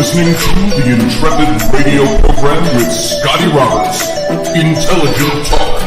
listening to the Intrepid radio program with Scotty Roberts. Intelligent Talk.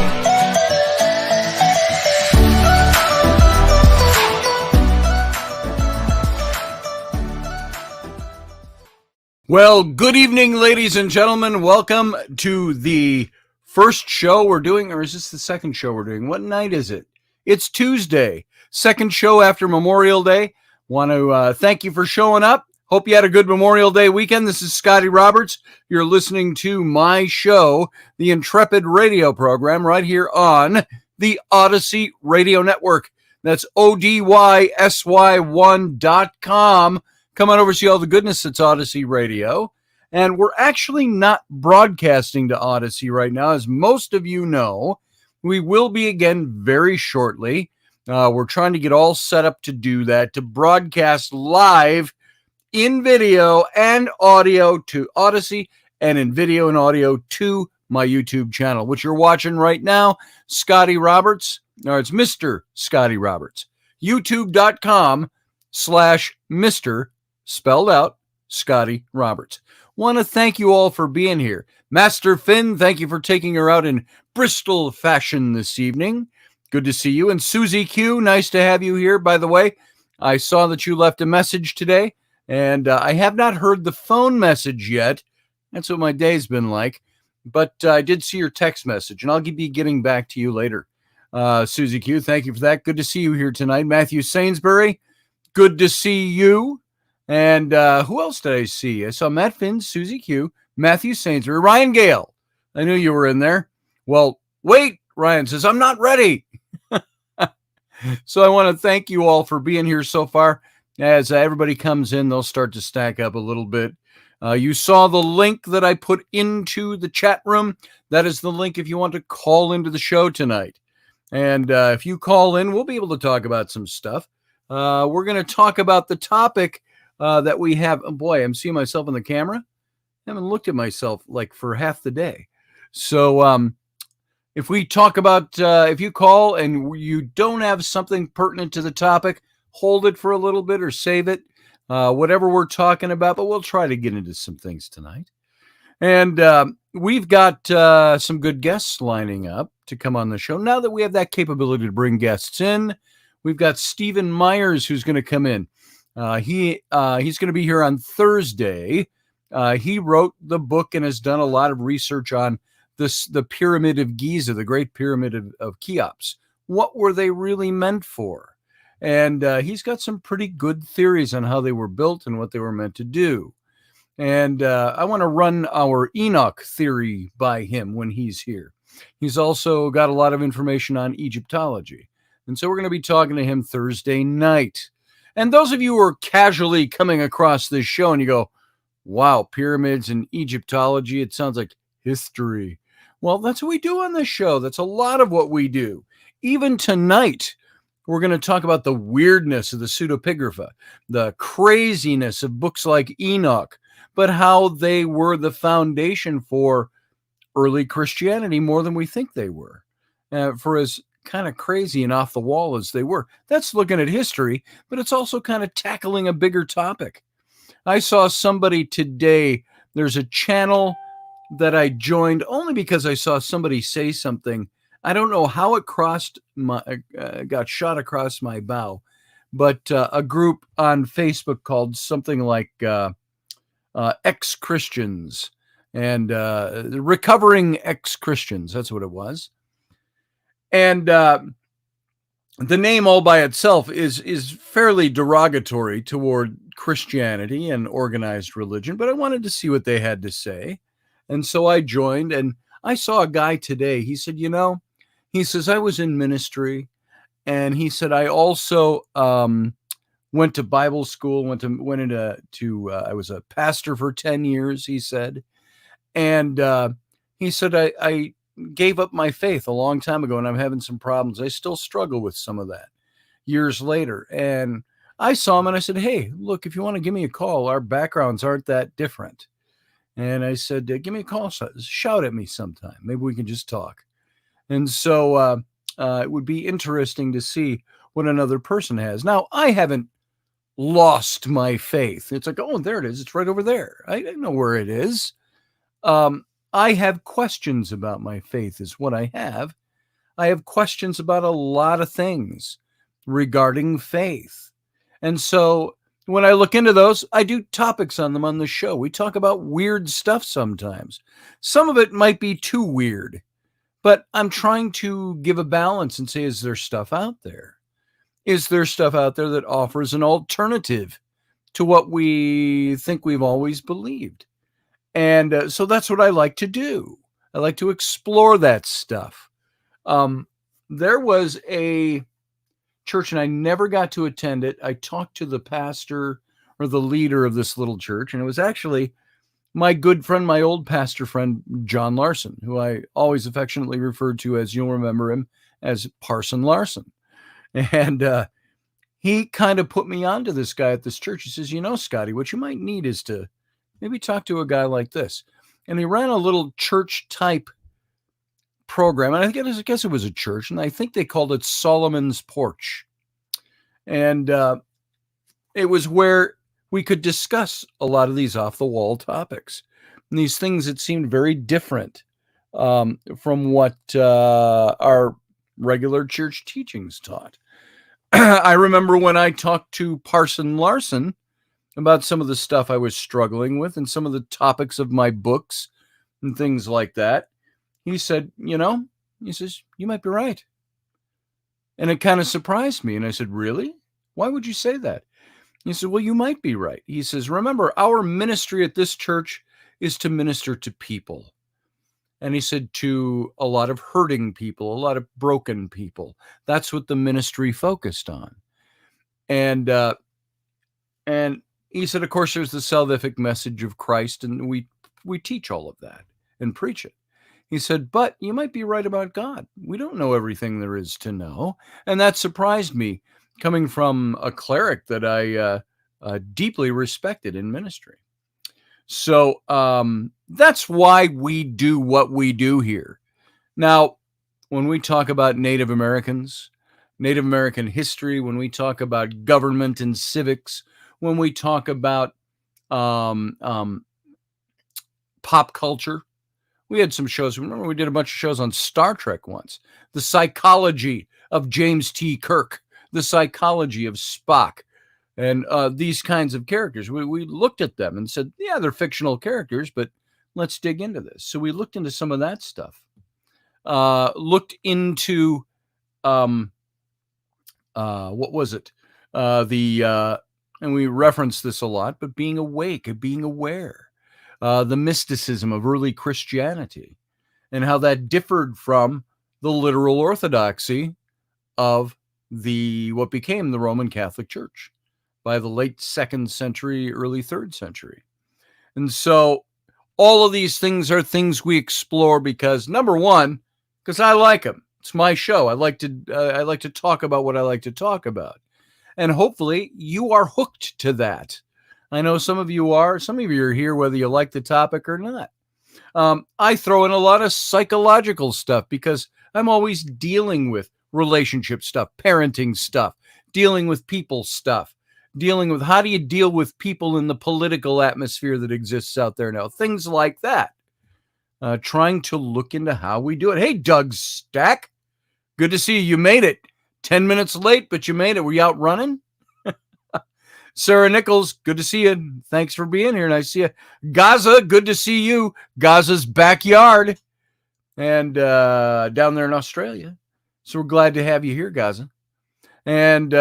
Well, good evening, ladies and gentlemen. Welcome to the first show we're doing, or is this the second show we're doing? What night is it? It's Tuesday, second show after Memorial Day. Want to thank you for showing up. Hope you had a good Memorial Day weekend. This is Scotty Roberts. You're listening to my show, the Intrepid radio program, right here on the Odyssey Radio Network. That's ODYSY1.com. Come on over, see all the goodness that's Odyssey Radio. And we're actually not broadcasting to Odyssey right now. As most of you know, we will be again very shortly. We're trying to get all set up to do that, to broadcast live in video and audio to Odyssey, and in video and audio to my YouTube channel, which you're watching right now, Scotty Roberts. No, it's Mr. Scotty Roberts. YouTube.com/Mr. spelled out Scotty Roberts. Want to thank you all for being here. Master Finn, thank you for taking her out in Bristol fashion this evening. Good to see you. And Susie Q, nice to have you here. By the way, I saw that you left a message today, and I have not heard the phone message yet. That's what my day's been like. But I did see your text message, and I'll be getting back to you later. Susie Q, thank you for that. Good to see you here tonight. Matthew Sainsbury, good to see you. And who else did I see? I saw Matt Finn, Susie Q, Matthew Sainsbury, Ryan Gale. I knew you were in there. Well, wait, Ryan says, I'm not ready. So I want to thank you all for being here so far. As everybody comes in, they'll start to stack up a little bit. You saw the link that I put into the chat room. That is the link if you want to call into the show tonight. And if you call in, we'll be able to talk about some stuff. We're going to talk about the topic that we have. Oh boy, I'm seeing myself in the camera. I haven't looked at myself like for half the day. So if we talk about, if you call and you don't have something pertinent to the topic, hold it for a little bit or save it, whatever we're talking about, but we'll try to get into some things tonight. And we've got some good guests lining up to come on the show. Now that we have that capability to bring guests in, we've got Stephen Myers who's going to come in. He's going to be here on Thursday. He wrote the book and has done a lot of research on the Pyramid of Giza, the Great Pyramid of Cheops. What were they really meant for? And he's got some pretty good theories on how they were built and what they were meant to do. And I want to run our Enoch theory by him when he's here. He's also got a lot of information on Egyptology. And so we're going to be talking to him Thursday night. And those of you who are casually coming across this show and you go, wow, pyramids and Egyptology, it sounds like history. Well, that's what we do on this show. That's a lot of what we do. Even tonight, we're going to talk about the weirdness of the pseudepigrapha, the craziness of books like Enoch, but how they were the foundation for early Christianity more than we think they were. For as kind of crazy and off the wall as they were. That's looking at history, but it's also kind of tackling a bigger topic. I saw somebody today, there's a channel that I joined only because I saw somebody say something. I don't know how it crossed my, got shot across my bow, but a group on Facebook called something like ex-Christians and recovering ex-Christians. That's what it was. And the name all by itself is fairly derogatory toward Christianity and organized religion, but I wanted to see what they had to say. And so I joined, and I saw a guy today. He said, he says, I was in ministry, and he said, I also went to Bible school, I was a pastor for 10 years, he said. And he said, I gave up my faith a long time ago, and I'm having some problems. I still struggle with some of that years later. And I saw him and I said, hey, look, if you want to give me a call, our backgrounds aren't that different. And I said, give me a call, shout at me sometime. Maybe we can just talk. And so it would be interesting to see what another person has. Now, I haven't lost my faith. It's like, oh, there it is. It's right over there. I know where it is. I have questions about my faith is what I have. I have questions about a lot of things regarding faith. And so when I look into those, I do topics on them on the show. We talk about weird stuff sometimes. Some of it might be too weird, but I'm trying to give a balance and say, is there stuff out there? Is there stuff out there that offers an alternative to what we think we've always believed? And so that's what I like to do. I like to explore that stuff. There was a church, and I never got to attend it. I talked to the pastor or the leader of this little church, and it was actually my good friend, my old pastor friend, John Larson, who I always affectionately referred to as, you'll remember him, as Parson Larson. And he kind of put me onto this guy at this church. He says, Scotty, what you might need is to maybe talk to a guy like this. And he ran a little church type program. And I guess it was a church. And I think they called it Solomon's Porch. And it was where we could discuss a lot of these off the wall topics. And these things that seemed very different from what our regular church teachings taught. I remember when I talked to Parson Larson about some of the stuff I was struggling with and some of the topics of my books and things like that. He said, he says, you might be right. And it kind of surprised me. And I said, really? Why would you say that? He said, well, you might be right. He says, remember, our ministry at this church is to minister to people. And he said, to a lot of hurting people, a lot of broken people. That's what the ministry focused on. And he said, of course, there's the salvific message of Christ, and we teach all of that and preach it. He said, but you might be right about God. We don't know everything there is to know. And that surprised me, coming from a cleric that I deeply respected in ministry. So that's why we do what we do here. Now, when we talk about Native Americans, Native American history, when we talk about government and civics, when we talk about pop culture, we had some shows. Remember, we did a bunch of shows on Star Trek once. The psychology of James T. Kirk, the psychology of Spock, and these kinds of characters. We looked at them and said, yeah, they're fictional characters, but let's dig into this. So we looked into some of that stuff. Looked into, what was it? And we referenced this a lot, but being awake and being aware. The mysticism of early Christianity and how that differed from the literal orthodoxy of what became the Roman Catholic Church by the late 2nd century, early 3rd century. And so all of these things are things we explore because, number one, because I like them. It's my show. I like to talk about what I like to talk about. And hopefully you are hooked to that. I know some of you are. Some of you are here whether you like the topic or not. I throw in a lot of psychological stuff because I'm always dealing with relationship stuff, parenting stuff, dealing with people stuff, dealing with how do you deal with people in the political atmosphere that exists out there now, things like that. Trying to look into how we do it. Hey, Doug Stack, good to see you. You made it. 10 minutes late, but you made it. Were you out running? Sarah Nichols, good to see you. Thanks for being here. Nice to see you. Gaza, good to see you. Gaza's backyard and down there in Australia. So we're glad to have you here, Gaza. And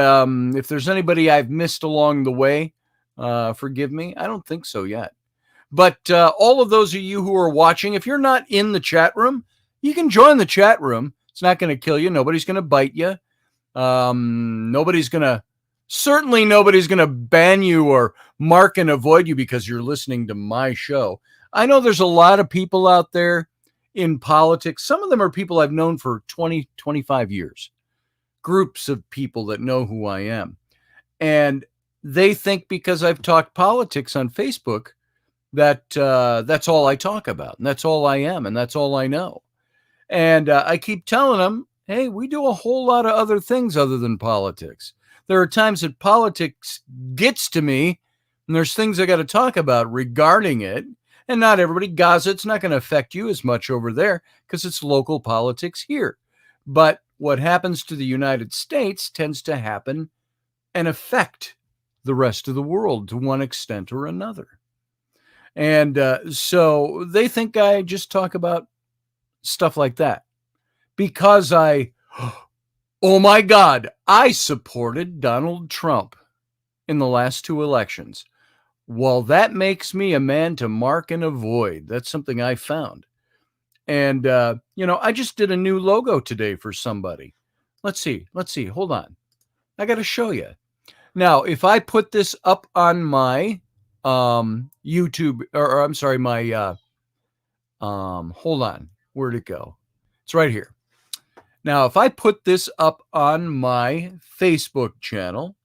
if there's anybody I've missed along the way, forgive me. I don't think so yet. But all of those of you who are watching, if you're not in the chat room, you can join the chat room. It's not going to kill you. Nobody's going to bite you. Nobody's going to ban you or mark and avoid you because you're listening to my show. I know there's a lot of people out there in politics. Some of them are people I've known for 20, 25 years. Groups of people that know who I am. And they think because I've talked politics on Facebook that that's all I talk about. And that's all I am. And that's all I know. And I keep telling them, hey, we do a whole lot of other things other than politics. There are times that politics gets to me, and there's things I got to talk about regarding it. And not everybody, Gaza, it's not going to affect you as much over there because it's local politics here. But what happens to the United States tends to happen and affect the rest of the world to one extent or another. And so they think I just talk about stuff like that because oh my God, I supported Donald Trump in the last 2 elections. Well, that makes me a man to mark and avoid. That's something I found. And, I just did a new logo today for somebody. Let's see. Hold on. I got to show you. Now, if I put this up on my YouTube, or I'm sorry, my, hold on. Where'd it go? It's right here. Now, if I put this up on my Facebook channel,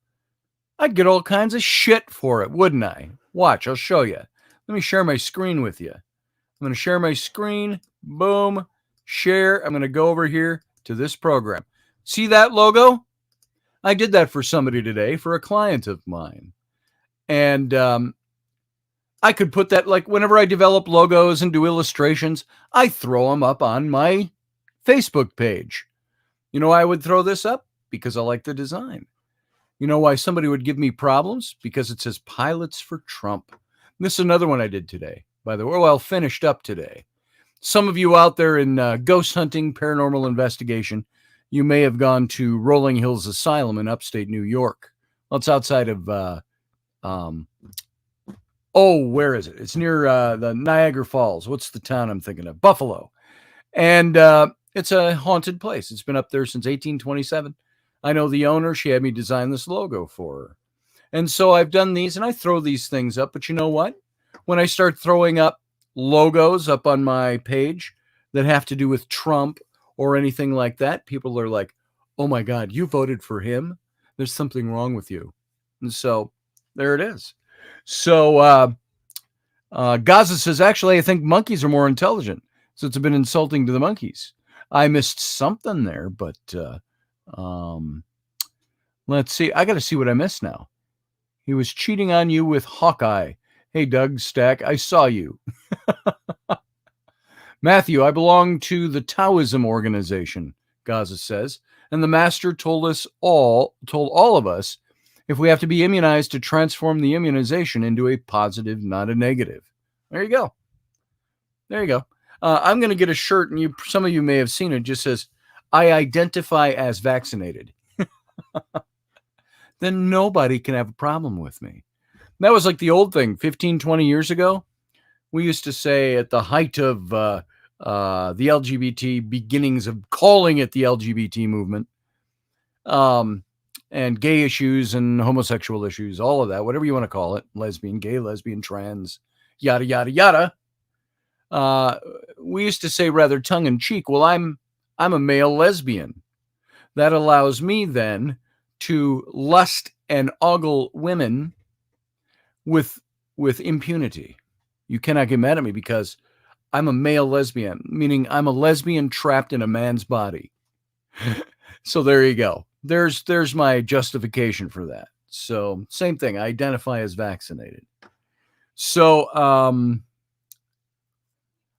I'd get all kinds of shit for it, wouldn't I? Watch, I'll show you. Let me share my screen with you. I'm going to share my screen. Boom. Share. I'm going to go over here to this program. See that logo? I did that for somebody today, for a client of mine. And I could put that, like, whenever I develop logos and do illustrations, I throw them up on my Facebook page. You know why I would throw this up? Because I like the design. You know why somebody would give me problems? Because it says Pilots for Trump. And this is another one I did today, by the way. Well, finished up today. Some of you out there in ghost hunting, paranormal investigation, you may have gone to Rolling Hills Asylum in upstate New York. Well, it's outside of, where is it? It's near the Niagara Falls. What's the town I'm thinking of? Buffalo. And it's a haunted place. It's been up there since 1827. I know the owner. She had me design this logo for her. And so I've done these, and I throw these things up. But you know what? When I start throwing up logos up on my page that have to do with Trump or anything like that, people are like, oh my God, you voted for him? There's something wrong with you. And so there it is. So Gaza says, actually, I think monkeys are more intelligent. So it's been insulting to the monkeys. I missed something there, but let's see. I got to see what I missed now. He was cheating on you with Hawkeye. Hey, Doug Stack, I saw you. Matthew, I belong to the Taoism organization, Gaza says, and the master told all of us, if we have to be immunized, to transform the immunization into a positive, not a negative. There you go. There you go. I'm going to get a shirt, and some of you may have seen it. It just says, I identify as vaccinated. Then nobody can have a problem with me. That was like the old thing 15, 20 years ago. We used to say at the height of the LGBT beginnings of calling it the LGBT movement, and gay issues and homosexual issues, all of that, whatever you want to call it, lesbian, gay, lesbian, trans, yada, yada, yada. We used to say rather tongue in cheek, well, I'm a male lesbian. That allows me then to lust and ogle women with impunity. You cannot get mad at me because I'm a male lesbian, meaning I'm a lesbian trapped in a man's body. So there you go. There's my justification for that. So same thing. I identify as vaccinated. So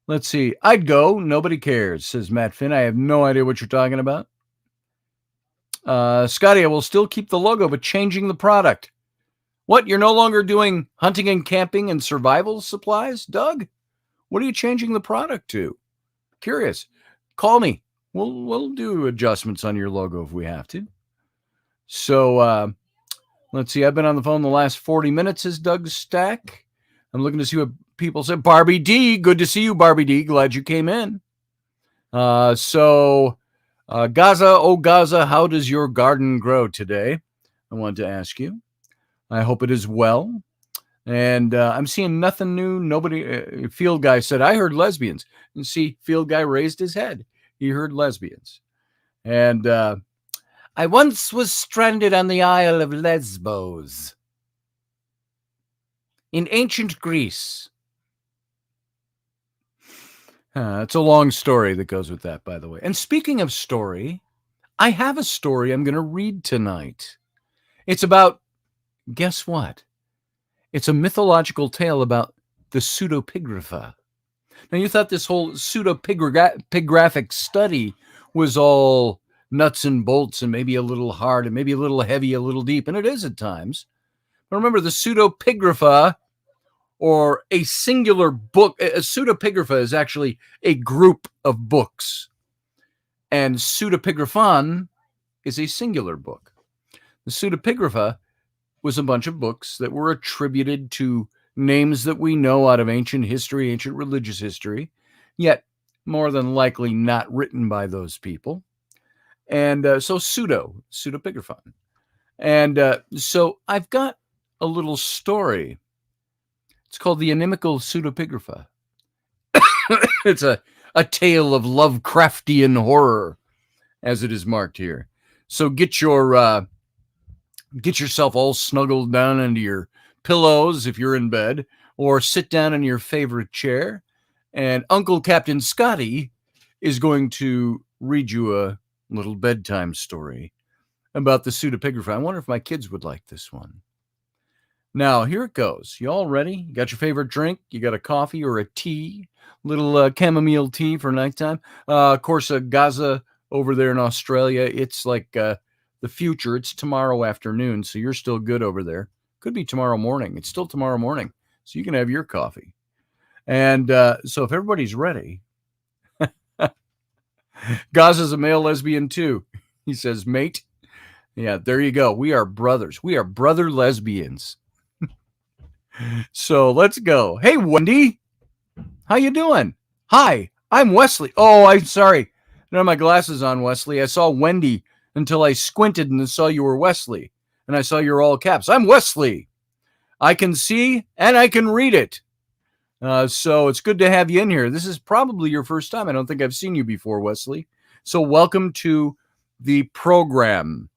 let's see. I'd go. Nobody cares, says Matt Finn. I have no idea what you're talking about. Scotty, I will still keep the logo, but changing the product. What? You're no longer doing hunting and camping and survival supplies, Doug? What are you changing the product to? Curious. Call me. We'll do adjustments on your logo if we have to. So let's see. I've been on the phone the last 40 minutes, says Doug Stack. I'm looking to see what people say. Barbie D, good to see you, Barbie D. Glad you came in. So Gaza, how does your garden grow today? I wanted to ask you. I hope it is well. And I'm seeing nothing new. Nobody, Field Guy said, I heard lesbians. And see, Field Guy raised his head. He heard lesbians. And I once was stranded on the Isle of Lesbos in ancient Greece. It's a long story that goes with that, by the way. And speaking of story, I have a story I'm going to read tonight. It's about, guess what? It's a mythological tale about the pseudopigrapha. Now, you thought this whole pseudopigraphic study was all nuts and bolts and maybe a little hard and maybe a little heavy, a little deep, and it is at times. But remember, the pseudopigrapha, or a singular book, a pseudopigrapha is actually a group of books, and pseudopigraphon is a singular book. The pseudopigrapha was a bunch of books that were attributed to names that we know out of ancient history, ancient religious history, yet more than likely not written by those people. And so pseudopigraphon. And so I've got a little story. It's called the Inimical Pseudopigrapha. It's a tale of Lovecraftian horror, as it is marked here. So get yourself all snuggled down into your pillows if you're in bed, or sit down in your favorite chair, and Uncle Captain Scotty is going to read you a little bedtime story about the pseudopigrapha. I wonder if my kids would like this one. Now, here it goes. You all ready? You got your favorite drink? You got a coffee or a tea? Little chamomile tea for nighttime? Of course, Gaza over there in Australia, it's like the future. It's tomorrow afternoon, so you're still good over there. Could be tomorrow morning. It's still tomorrow morning, so you can have your coffee. And so if everybody's ready, Gaza's a male lesbian too. He says, mate. Yeah, there you go. We are brothers. We are brother lesbians. So let's go. Hey, Wendy. How you doing? Hi, I'm Wesley. Oh, I'm sorry. I don't have my glasses on, Wesley. I saw Wendy until I squinted and saw you were Wesley. And I saw you're all caps. I'm Wesley. I can see and I can read it. So it's good to have you in here. This is probably your first time. I don't think I've seen you before, Wesley. So welcome to the program.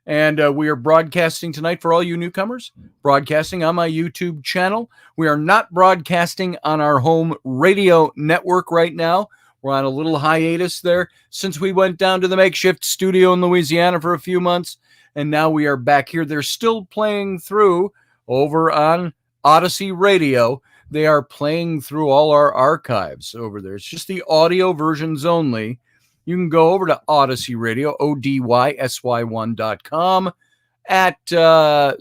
And we are broadcasting tonight for all you newcomers, broadcasting on my YouTube channel. We are not broadcasting on our home radio network right now. We're on a little hiatus there since we went down to the makeshift studio in Louisiana for a few months. And now we are back here. They're still playing through over on Odyssey Radio. They are playing through all our archives over there. It's just the audio versions only. You can go over to Odyssey Radio, ODYSY1.com, at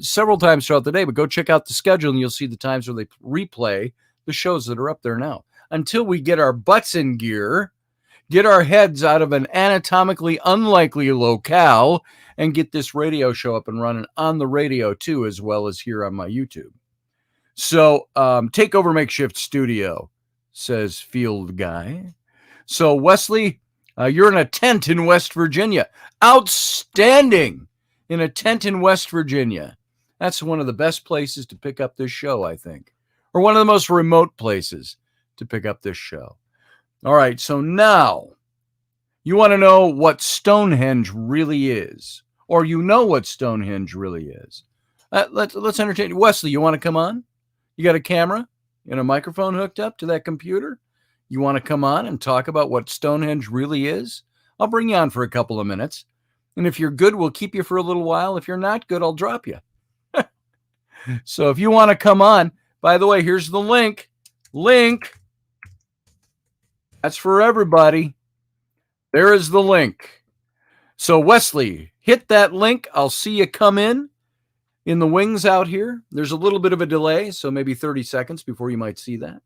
several times throughout the day, but go check out the schedule and you'll see the times where they replay the shows that are up there now. Until we get our butts in gear, get our heads out of an anatomically unlikely locale, and get this radio show up and running on the radio too, as well as here on my YouTube. So take over makeshift studio, says Field Guy. So Wesley, you're in a tent in West Virginia. Outstanding. In a tent in West Virginia. That's one of the best places to pick up this show, I think. Or one of the most remote places to pick up this show. All right, so now you want to know what Stonehenge really is. Or you know what Stonehenge really is. Let's entertain you. Wesley, you want to come on? You got a camera and a microphone hooked up to that computer? You want to come on and talk about what Stonehenge really is? I'll bring you on for a couple of minutes. And if you're good, we'll keep you for a little while. If you're not good, I'll drop you. So if you want to come on, by the way, here's the link. That's for everybody. There is the link. So Wesley, hit that link. I'll see you come in the wings out here. There's a little bit of a delay, so maybe 30 seconds before you might see that.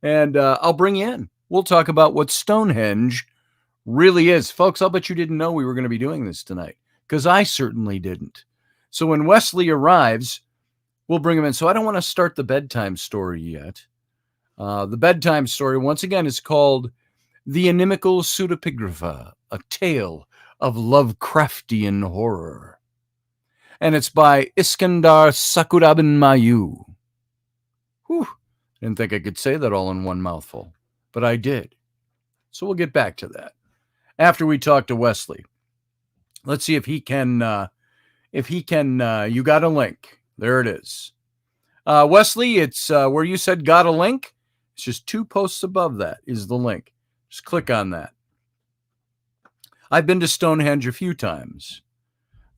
And I'll bring you in. We'll talk about what Stonehenge really is. Folks, I'll bet you didn't know we were going to be doing this tonight, because I certainly didn't. So when Wesley arrives, we'll bring him in. So I don't want to start the bedtime story yet. The bedtime story, once again, is called The Inimical Pseudopigrapha, a tale of Lovecraftian horror. And it's by Iskandar Sakurabin Mayu. Whew. Didn't think I could say that all in one mouthful, but I did. So we'll get back to that after we talk to Wesley. Let's see if he can, you got a link. There it is. Wesley, it's where you said got a link. It's just 2 posts above that is the link. Just click on that. I've been to Stonehenge a few times.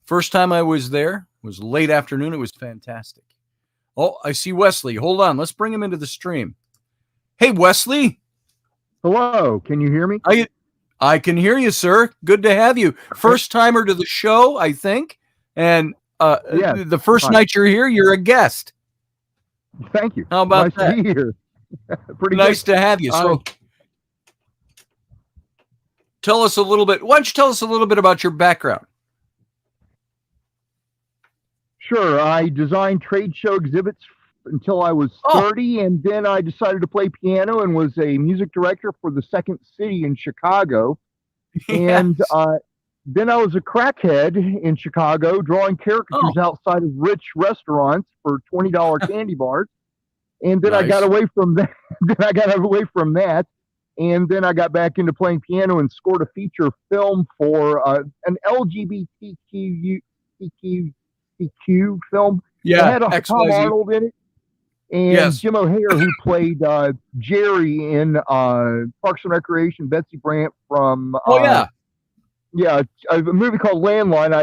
First time I was there, was late afternoon. It was fantastic. Oh, I see Wesley. Hold on. Let's bring him into the stream. Hey, Wesley. Hello. Can you hear me? I can hear you, sir. Good to have you. First timer to the show, I think. And the first night you're here, you're a guest. Thank you. How about that? Nice to be here. Pretty nice good. to have you. So tell us a little bit. Why don't you tell us a little bit about your background? Sure. I designed trade show exhibits until I was 30, and then I decided to play piano and was a music director for the Second City in Chicago. Yes. And then I was a crackhead in Chicago, drawing caricatures outside of rich restaurants for $20 candy bars. And then I got away from that. And then I got back into playing piano and scored a feature film for an LGBTQ film. Yeah, it had Tom Arnold in it, and Jim O'Heir, who played Jerry in Parks and Recreation. Betsy Brandt from a movie called Landline.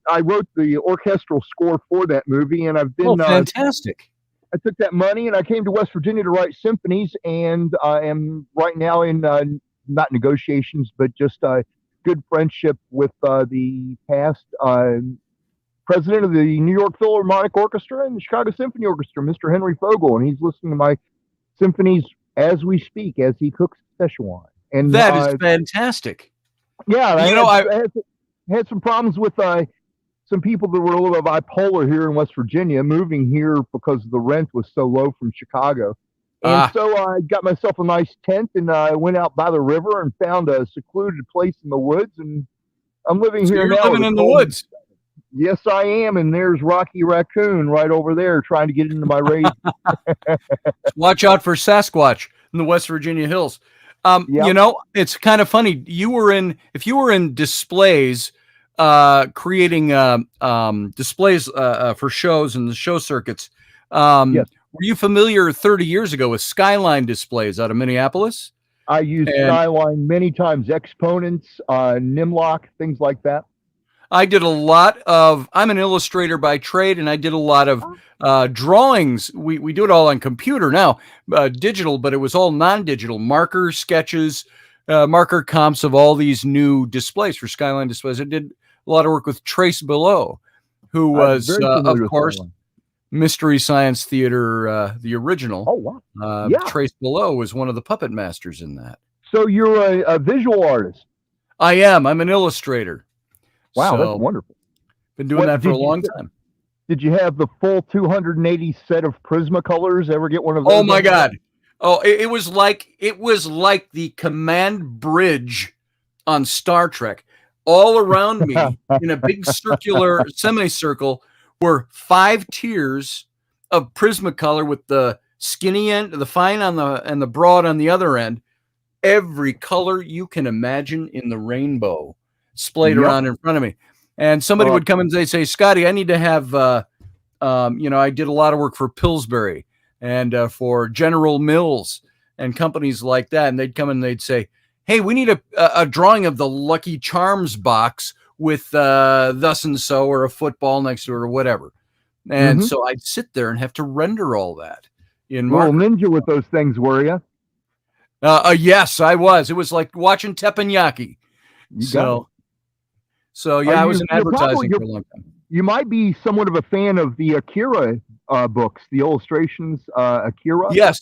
I wrote the orchestral score for that movie, and I've been fantastic. I took that money and I came to West Virginia to write symphonies, and I am right now in not negotiations, but just good friendship with the past president of the New York Philharmonic Orchestra and the Chicago Symphony Orchestra, Mr. Henry Fogel, and he's listening to my symphonies as we speak, as he cooks Szechuan. And that is fantastic. Yeah, I had some problems with some people that were a little bipolar here in West Virginia, moving here because the rent was so low from Chicago. And so I got myself a nice tent, and I went out by the river and found a secluded place in the woods, and I'm living here now. Living in the woods. Yes, I am, and there's Rocky Raccoon right over there trying to get into my raised. Watch out for Sasquatch in the West Virginia hills. You know, it's kind of funny. If you were in displays, creating displays for shows and the show circuits. Were you familiar 30 years ago with Skyline displays out of Minneapolis? I used Skyline many times, Exponents, Nimlock, things like that. I did a lot of, I'm an illustrator by trade, and I did a lot of drawings. We do it all on computer now, digital, but it was all non-digital, marker sketches, marker comps of all these new displays for Skyline displays. I did a lot of work with Trace Below, who was, of course, Mystery Science Theater, the original. Oh, wow. Trace Below was one of the puppet masters in that. So you're a visual artist? I am. I'm an illustrator. Wow, that's wonderful. Been doing that for a long time. Did you have the full 280 set of Prismacolors? Ever get one of those? Oh my God. Oh, it was like the command bridge on Star Trek. All around me in a big circular semicircle were 5 tiers of Prismacolor with the skinny end, the fine on and the broad on the other end. Every color you can imagine in the rainbow splayed around in front of me. And somebody would come and they'd say, Scotty, I need to have, I did a lot of work for Pillsbury and for General Mills and companies like that. And they'd come and they'd say, hey, we need a drawing of the Lucky Charms box with thus and so, or a football next to it or whatever. And so I'd sit there and have to render all that in marker. Little ninja with those things, were you? Yes, I was. It was like watching teppanyaki. So yeah, I was in advertising for a long time. You might be somewhat of a fan of the Akira books, the illustrations, Akira. Yes.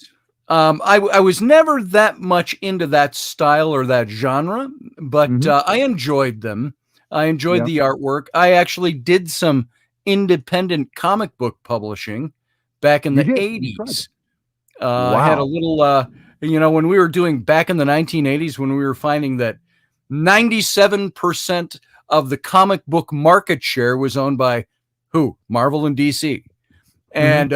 I was never that much into that style or that genre, but I enjoyed them. I enjoyed the artwork. I actually did some independent comic book publishing back in the 80s. I had a little, when we were doing back in the 1980s, when we were finding that 97% of the comic book market share was owned by who? Marvel and DC. And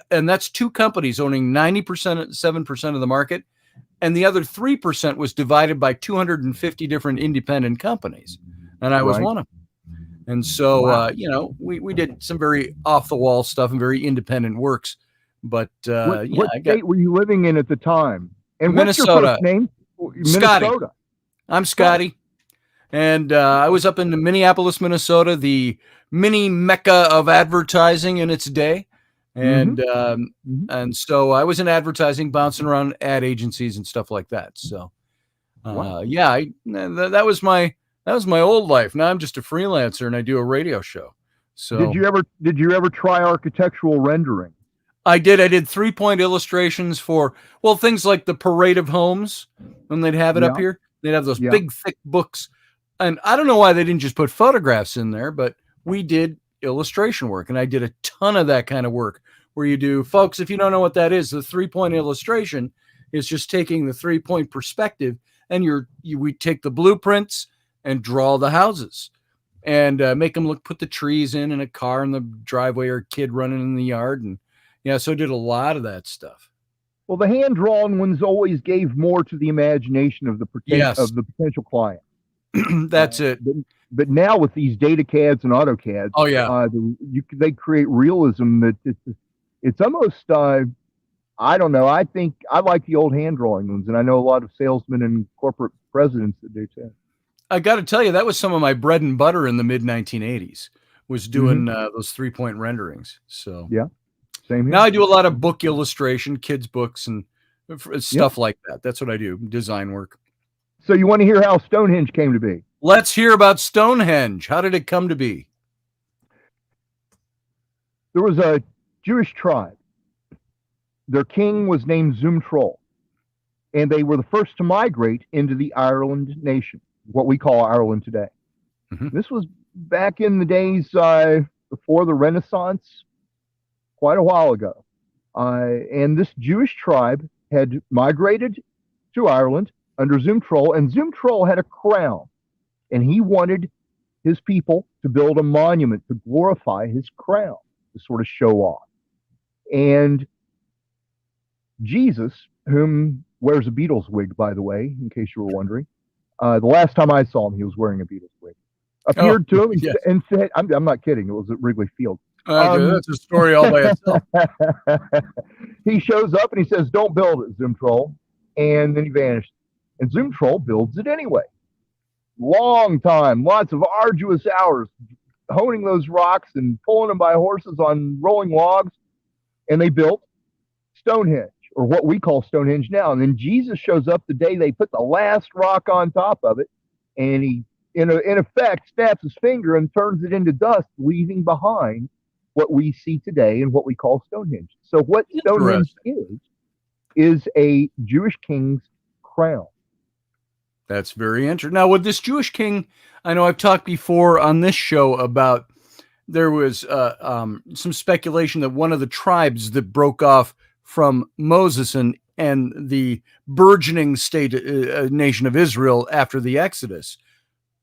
and that's 2 companies owning 7% of the market, and the other 3% was divided by 250 different independent companies, and I was one of them. And so we did some very off the wall stuff and very independent works. But what state were you living in at the time? And Minnesota. What's your first name? Scotty. I'm Scotty. And I was up in Minneapolis, Minnesota, the mini mecca of advertising in its day. And and so I was in advertising, bouncing around ad agencies and stuff like that. So yeah, that was my old life. Now I'm just a freelancer and I do a radio show. So did you ever try architectural rendering? I did 3-point illustrations for, well, things like the Parade of Homes when they'd have it up here. They'd have those big thick books. And I don't know why they didn't just put photographs in there, but we did illustration work. And I did a ton of that kind of work where you do, folks, if you don't know what that is, the 3-point illustration is just taking the 3-point perspective and we take the blueprints and draw the houses and make them put the trees in and a car in the driveway or a kid running in the yard. And yeah, so I did a lot of that stuff. Well, the hand-drawn ones always gave more to the imagination of the potential client. That's it. But now with these data CADs and AutoCADs, oh yeah, they create realism that it's almost I don't know. I think I like the old hand-drawing ones, and I know a lot of salesmen and corporate presidents that do too. I got to tell you, that was some of my bread and butter in the mid-1980s. Was doing those 3-point renderings. So yeah. Same here. Now I do a lot of book illustration, kids' books, and stuff like that. That's what I do, design work. So you want to hear how Stonehenge came to be? Let's hear about Stonehenge. How did it come to be? There was a Jewish tribe. Their king was named Zumtroll, and they were the first to migrate into the Ireland nation, what we call Ireland today. This was back in the days before the Renaissance, quite a while ago. And this Jewish tribe had migrated to Ireland under Zumtroll, and Zumtroll had a crown, and he wanted his people to build a monument to glorify his crown, to sort of show off. And Jesus, whom wears a Beatles wig, by the way, in case you were wondering, the last time I saw him, he was wearing a Beatles wig, appeared to him and said, I'm not kidding, it was at Wrigley Field. That's a story all by itself. He shows up and he says, "Don't build it, Zumtroll," and then he vanished. And Zumtroll builds it anyway. Long time, lots of arduous hours, honing those rocks and pulling them by horses on rolling logs, and they built Stonehenge, or what we call Stonehenge now. And then Jesus shows up the day they put the last rock on top of it, and he, in effect, snaps his finger and turns it into dust, leaving behind what we see today and what we call Stonehenge. So what Stonehenge is a Jewish king's crown. That's very interesting. Now, with this Jewish king, I know I've talked before on this show about there was some speculation that one of the tribes that broke off from Moses and the burgeoning state nation of Israel after the Exodus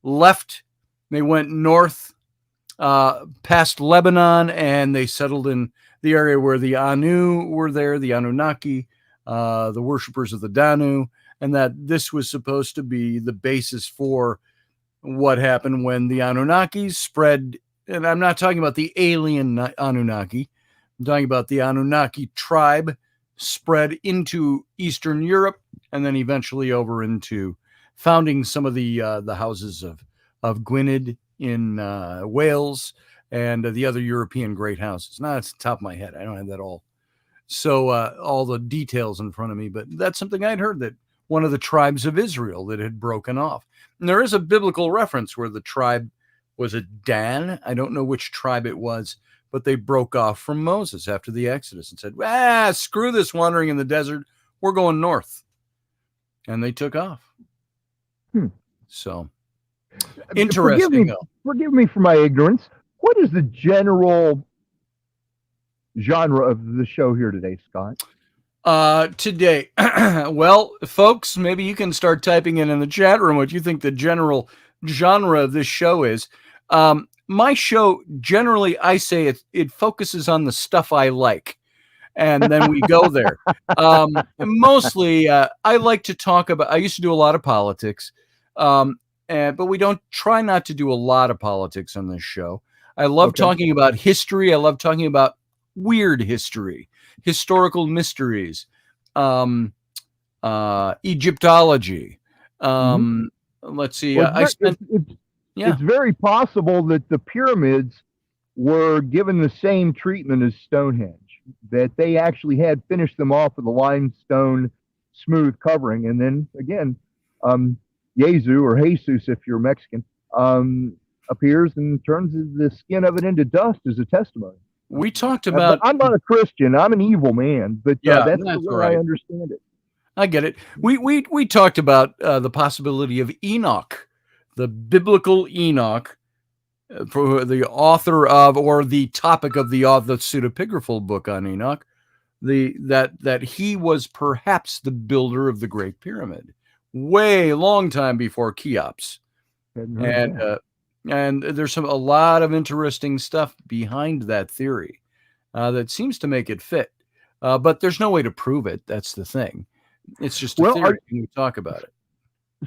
left. They went north past Lebanon, and they settled in the area where the Anu were there, the Anunnaki, the worshippers of the Danu, and that this was supposed to be the basis for what happened when the Anunnakis spread. And I'm not talking about the alien Anunnaki. I'm talking about the Anunnaki tribe spread into Eastern Europe and then eventually over into founding some of the houses of Gwynedd in Wales and the other European great houses. Now, it's the top of my head. I don't have that all the details in front of me, but that's something I'd heard, that one of the tribes of Israel that had broken off. And there is a biblical reference where the tribe was a Dan. I don't know which tribe it was, but they broke off from Moses after the Exodus and said, screw this wandering in the desert. We're going north. And they took off. So interesting. Forgive me for my ignorance. What is the general genre of the show here today, Scott? Today, well, folks, maybe you can start typing in the chat room what you think the general genre of this show is. My show, generally, I say it focuses on the stuff I like, and then we go there. Mostly, I like to talk about, I used to do a lot of politics, but we don't try not to do a lot of politics on this show. I love talking about history. I love talking about weird history, historical mysteries, Egyptology, let's see. Well, I spent. Yeah. it's very possible that the pyramids were given the same treatment as Stonehenge, that they actually had finished them off with a limestone smooth covering. And then again, Yezu or Jesus, if you're Mexican, appears and turns the skin of it into dust as a testimony. We talked about. I'm not a Christian. I'm an evil man, but that's the way I understand it. I get it. We talked about the possibility of Enoch, the biblical Enoch, for the author of, or the topic of the pseudepigraphal book on Enoch, that he was perhaps the builder of the Great Pyramid, way long time before Cheops, and there's a lot of interesting stuff behind that theory that seems to make it fit, but there's no way to prove it. That's the thing. It's just a theory when we talk about it.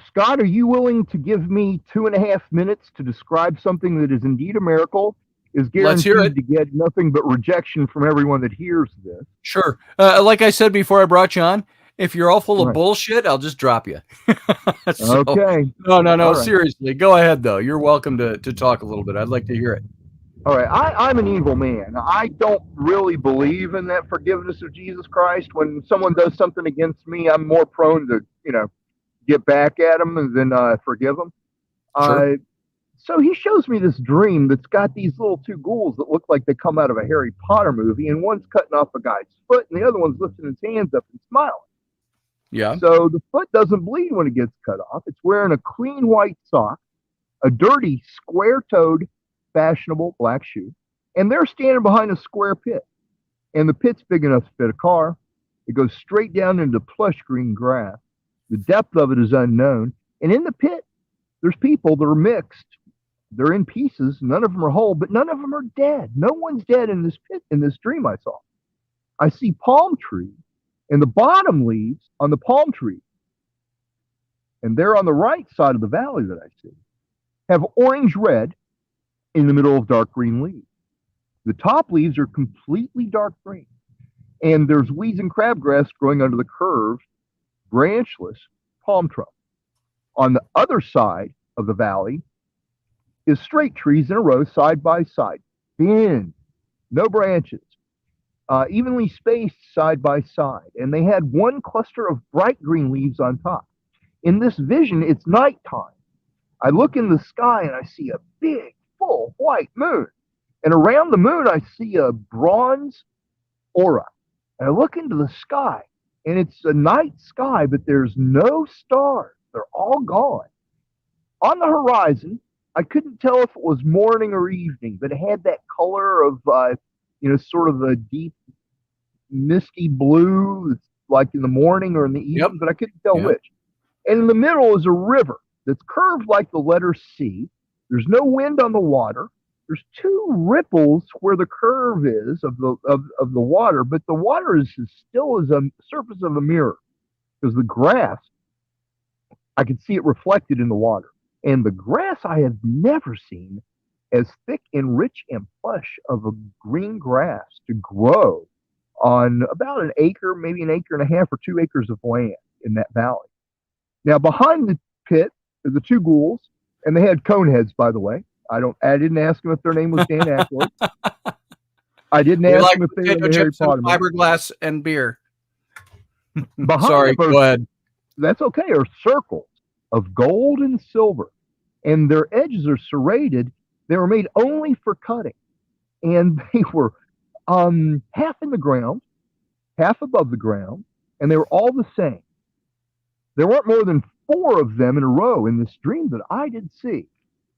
Scott, are you willing to give me 2.5 minutes to describe something that is indeed a miracle, is guaranteed to get nothing but rejection from everyone that hears this? Sure. Like I said before I brought you on, if you're all full of bullshit, I'll just drop you. Okay. No. Right. Seriously. Go ahead, though. You're welcome to talk a little bit. I'd like to hear it. All right. I'm an evil man. I don't really believe in that forgiveness of Jesus Christ. When someone does something against me, I'm more prone to, get back at them and then forgive them. Sure. So he shows me this dream that's got these little two ghouls that look like they come out of a Harry Potter movie, and one's cutting off a guy's foot, and the other one's lifting his hands up and smiling. Yeah. So the foot doesn't bleed when it gets cut off. It's wearing a clean white sock, a dirty, square-toed, fashionable black shoe, and they're standing behind a square pit. And the pit's big enough to fit a car. It goes straight down into plush green grass. The depth of it is unknown. And in the pit, there's people that are mixed. They're in pieces. None of them are whole, but none of them are dead. No one's dead in this pit, in this dream I saw. I see palm trees, and the bottom leaves on the palm tree, and they're on the right side of the valley that I see, have orange red in the middle of dark green leaves. The top leaves are completely dark green, and there's weeds and crabgrass growing under the curved, branchless palm trunk. On the other side of the valley is straight trees in a row, side by side, thin, no branches, evenly spaced side by side, and they had one cluster of bright green leaves on top. In this vision, it's nighttime. I look in the sky and I see a big, full white moon, and around the moon I see a bronze aura. And I look into the sky, and it's a night sky, but there's no stars. They're all gone. On the horizon, I couldn't tell if it was morning or evening, but it had that color of, sort of a deep, misty blue. It's like in the morning or in the evening, but I couldn't tell which. And in the middle is a river that's curved like the letter C. There's no wind on the water. There's two ripples where the curve is of the water, but the water is as still as a surface of a mirror, because the grass, I could see it reflected in the water. And the grass I have never seen as thick and rich and plush of a green grass to grow on about an acre, maybe an acre and a half or 2 acres of land in that valley. Now, behind the pit are the two ghouls, and they had cone heads, by the way. I didn't ask them if their name was Dan Aykroyd. I didn't ask them if they were in the Harry Potter movie. Fiberglass and beer. Sorry, go ahead. That's okay. Are circles of gold and silver, and their edges are serrated. They were made only for cutting, and they were half in the ground, half above the ground, and they were all the same. There weren't more than 4 of them in a row in this dream that I did see.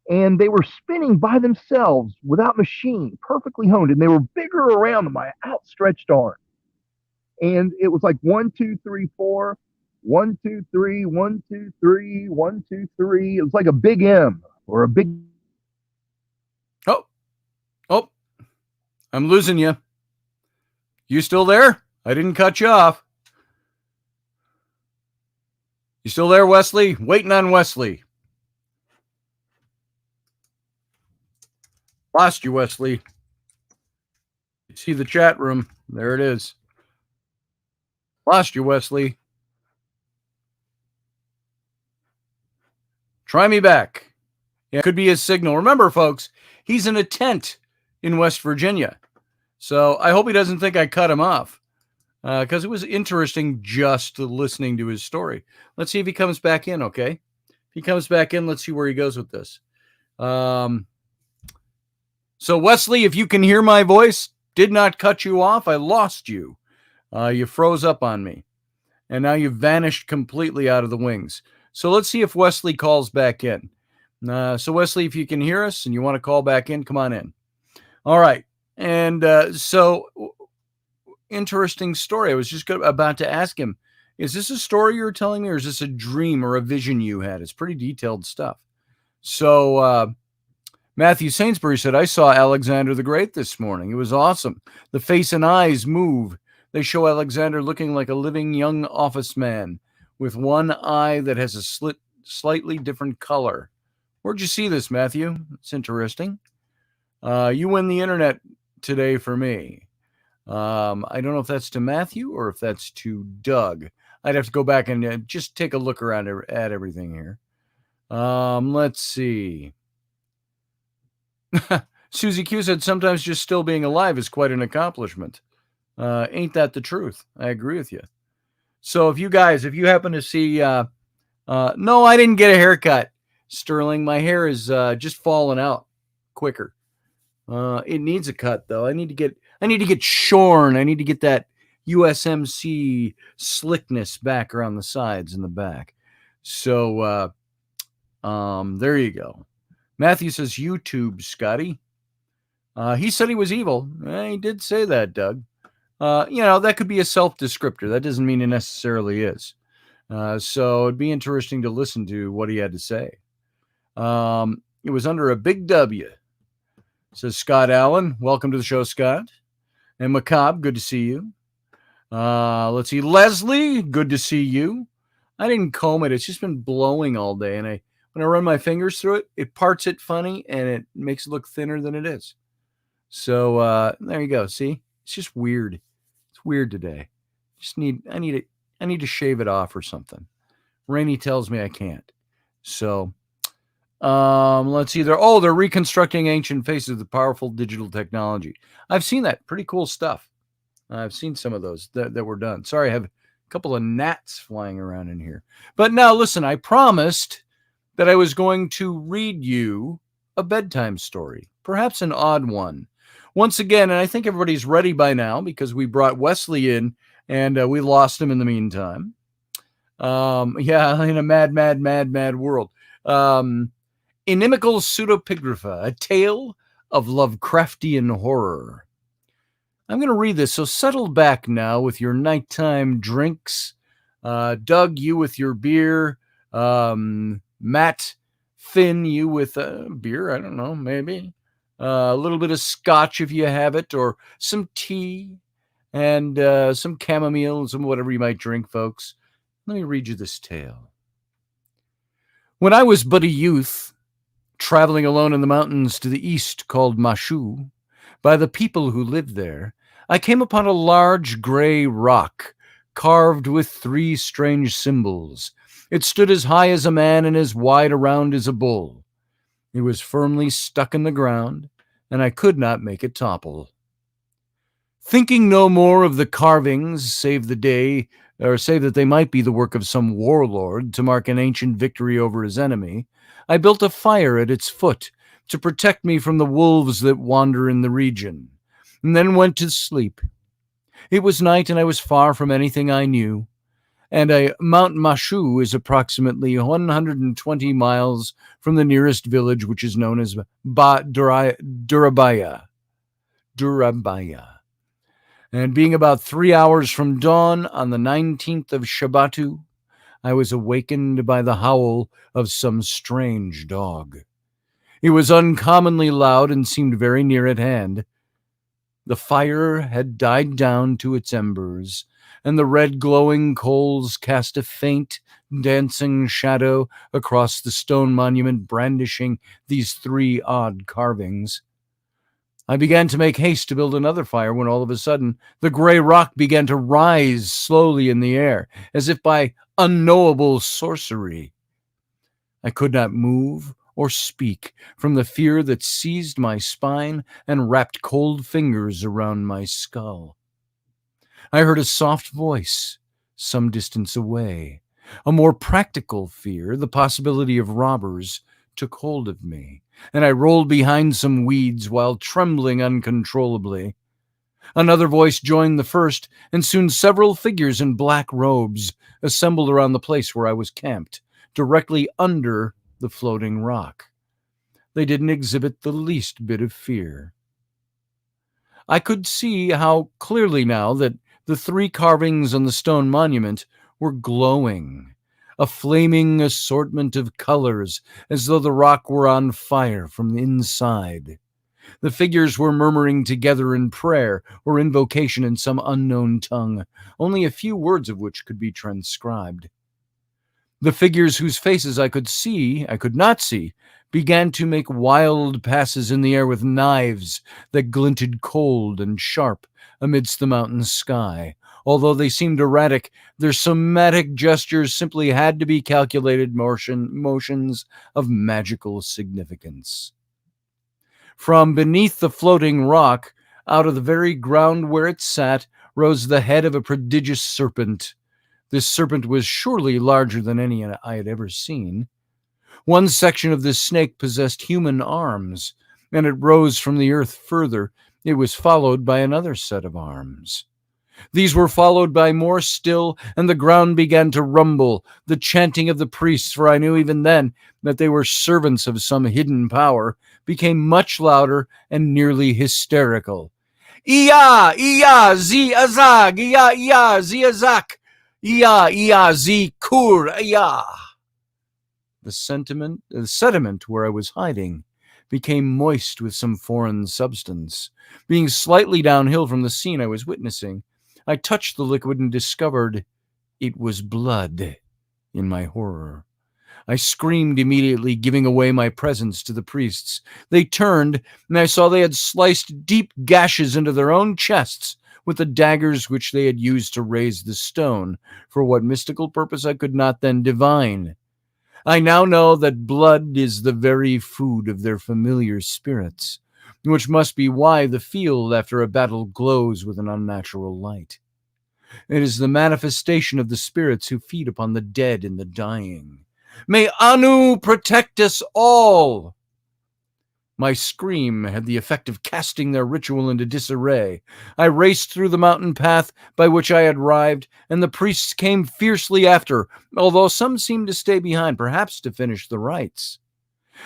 And they were spinning by themselves without machine, perfectly honed, and they were bigger around than my outstretched arm. And it was like 1, 2, 3, 4, 1, 2, 3, 1, 2, 3, 1, 2, 3. It was like a big M or a big. Oh, I'm losing you. You still there? I didn't cut you off. You still there, Wesley? Waiting on Wesley. Lost you, Wesley. You see the chat room. There it is. Lost you, Wesley. Try me back. It could be his signal. Remember, folks, he's in a tent in West Virginia. So I hope he doesn't think I cut him off, because it was interesting just listening to his story. Let's see if he comes back in, okay? If he comes back in, let's see where he goes with this. So Wesley, if you can hear my voice, did not cut you off. I lost you. You froze up on me. And now you've vanished completely out of the wings. So let's see if Wesley calls back in. So Wesley, if you can hear us and you want to call back in, come on in. All right. And so interesting story. I was just about to ask him, is this a story you're telling me, or is this a dream or a vision you had? It's pretty detailed stuff. So Matthew Sainsbury said, I saw Alexander the Great this morning. It was awesome. The face and eyes move. They show Alexander looking like a living young office man with one eye that has a slightly different color. Where'd you see this, Matthew? It's interesting. You win the internet today for me. I don't know if that's to Matthew or if that's to Doug. I'd have to go back and just take a look around at everything here. Let's see. Susie Q said, sometimes just still being alive is quite an accomplishment. Ain't that the truth? I agree with you. So if you happen to see, no, I didn't get a haircut, Sterling. My hair is just falling out quicker. It needs a cut though. I need to get shorn. I need to get that USMC slickness back around the sides and the back. So there you go. Matthew says YouTube, Scotty. He said he was evil. He did say that, Doug. That could be a self-descriptor. That doesn't mean it necessarily is. So it'd be interesting to listen to what he had to say. It was under a big W. Says Scott Allen. Welcome to the show, Scott. And Macabre, good to see you. Let's see. Leslie, good to see you. I didn't comb it. It's just been blowing all day. And when I run my fingers through it, it parts it funny and it makes it look thinner than it is. So there you go. See? It's just weird. It's weird today. I need to shave it off or something. Rainey tells me I can't. So let's see. They're reconstructing ancient faces with powerful digital technology. I've seen that. Pretty cool stuff. I've seen some of those that were done. Sorry, I have a couple of gnats flying around in here. But now listen, I promised that I was going to read you a bedtime story, perhaps an odd one. Once again, and I think everybody's ready by now because we brought Wesley in and we lost him in the meantime. In a mad world. Inimical Pseudopigrapha, a tale of Lovecraftian horror. I'm going to read this, so settle back now with your nighttime drinks. Doug, you with your beer. Matt, Finn, you with beer, I don't know, maybe. A little bit of scotch if you have it, or some tea, and some chamomile, some whatever you might drink, folks. Let me read you this tale. When I was but a youth, traveling alone in the mountains to the east called Mashu, by the people who lived there, I came upon a large gray rock carved with 3 strange symbols. It stood as high as a man and as wide around as a bull. It was firmly stuck in the ground, and I could not make it topple. Thinking no more of the carvings, save that they might be the work of some warlord to mark an ancient victory over his enemy, I built a fire at its foot to protect me from the wolves that wander in the region, and then went to sleep. It was night, and I was far from anything I knew, and Mount Mashu is approximately 120 miles from the nearest village, which is known as Durabaya. And being about 3 hours from dawn on the 19th of Shabbatu, I was awakened by the howl of some strange dog. It was uncommonly loud and seemed very near at hand. The fire had died down to its embers, and the red glowing coals cast a faint, dancing shadow across the stone monument brandishing these 3 odd carvings. I began to make haste to build another fire when all of a sudden the gray rock began to rise slowly in the air, as if by unknowable sorcery. I could not move or speak from the fear that seized my spine and wrapped cold fingers around my skull. I heard a soft voice some distance away. A more practical fear, the possibility of robbers, took hold of me, and I rolled behind some weeds while trembling uncontrollably. Another voice joined the first, and soon several figures in black robes assembled around the place where I was camped, directly under the floating rock. They didn't exhibit the least bit of fear. I could see how clearly now that the 3 carvings on the stone monument were glowing, a flaming assortment of colors, as though the rock were on fire from the inside. The figures were murmuring together in prayer or invocation in some unknown tongue, only a few words of which could be transcribed. The figures whose faces I could not see, began to make wild passes in the air with knives that glinted cold and sharp amidst the mountain sky. Although they seemed erratic, their somatic gestures simply had to be calculated motions of magical significance. From beneath the floating rock, out of the very ground where it sat, rose the head of a prodigious serpent. This serpent was surely larger than any I had ever seen. One section of this snake possessed human arms, and it rose from the earth further. It was followed by another set of arms. These were followed by more still, and the ground began to rumble. The chanting of the priests, for I knew even then that they were servants of some hidden power, became much louder and nearly hysterical. Iya, iya, zi azag, iya, iya, zi azak, iya, iya, zi kur, iya. The sediment where I was hiding became moist with some foreign substance. Being slightly downhill from the scene I was witnessing, I touched the liquid and discovered it was blood. In my horror, I screamed immediately, giving away my presence to the priests. They turned, and I saw they had sliced deep gashes into their own chests with the daggers which they had used to raise the stone, for what mystical purpose I could not then divine. I now know that blood is the very food of their familiar spirits, which must be why the field after a battle glows with an unnatural light. It is the manifestation of the spirits who feed upon the dead and the dying. May Anu protect us all! My scream had the effect of casting their ritual into disarray. I raced through the mountain path by which I had arrived, and the priests came fiercely after, although some seemed to stay behind, perhaps to finish the rites.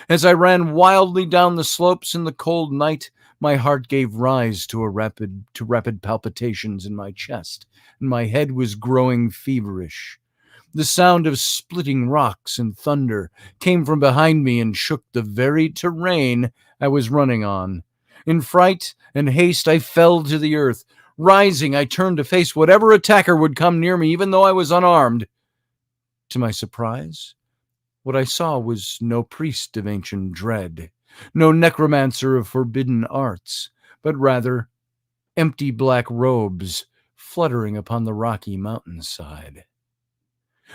As I ran wildly down the slopes in the cold night, my heart gave rise to rapid palpitations in my chest, and my head was growing feverish. The sound of splitting rocks and thunder came from behind me and shook the very terrain I was running on. In fright and haste, I fell to the earth. Rising, I turned to face whatever attacker would come near me, even though I was unarmed. To my surprise, what I saw was no priest of ancient dread, no necromancer of forbidden arts, but rather empty black robes fluttering upon the rocky mountainside.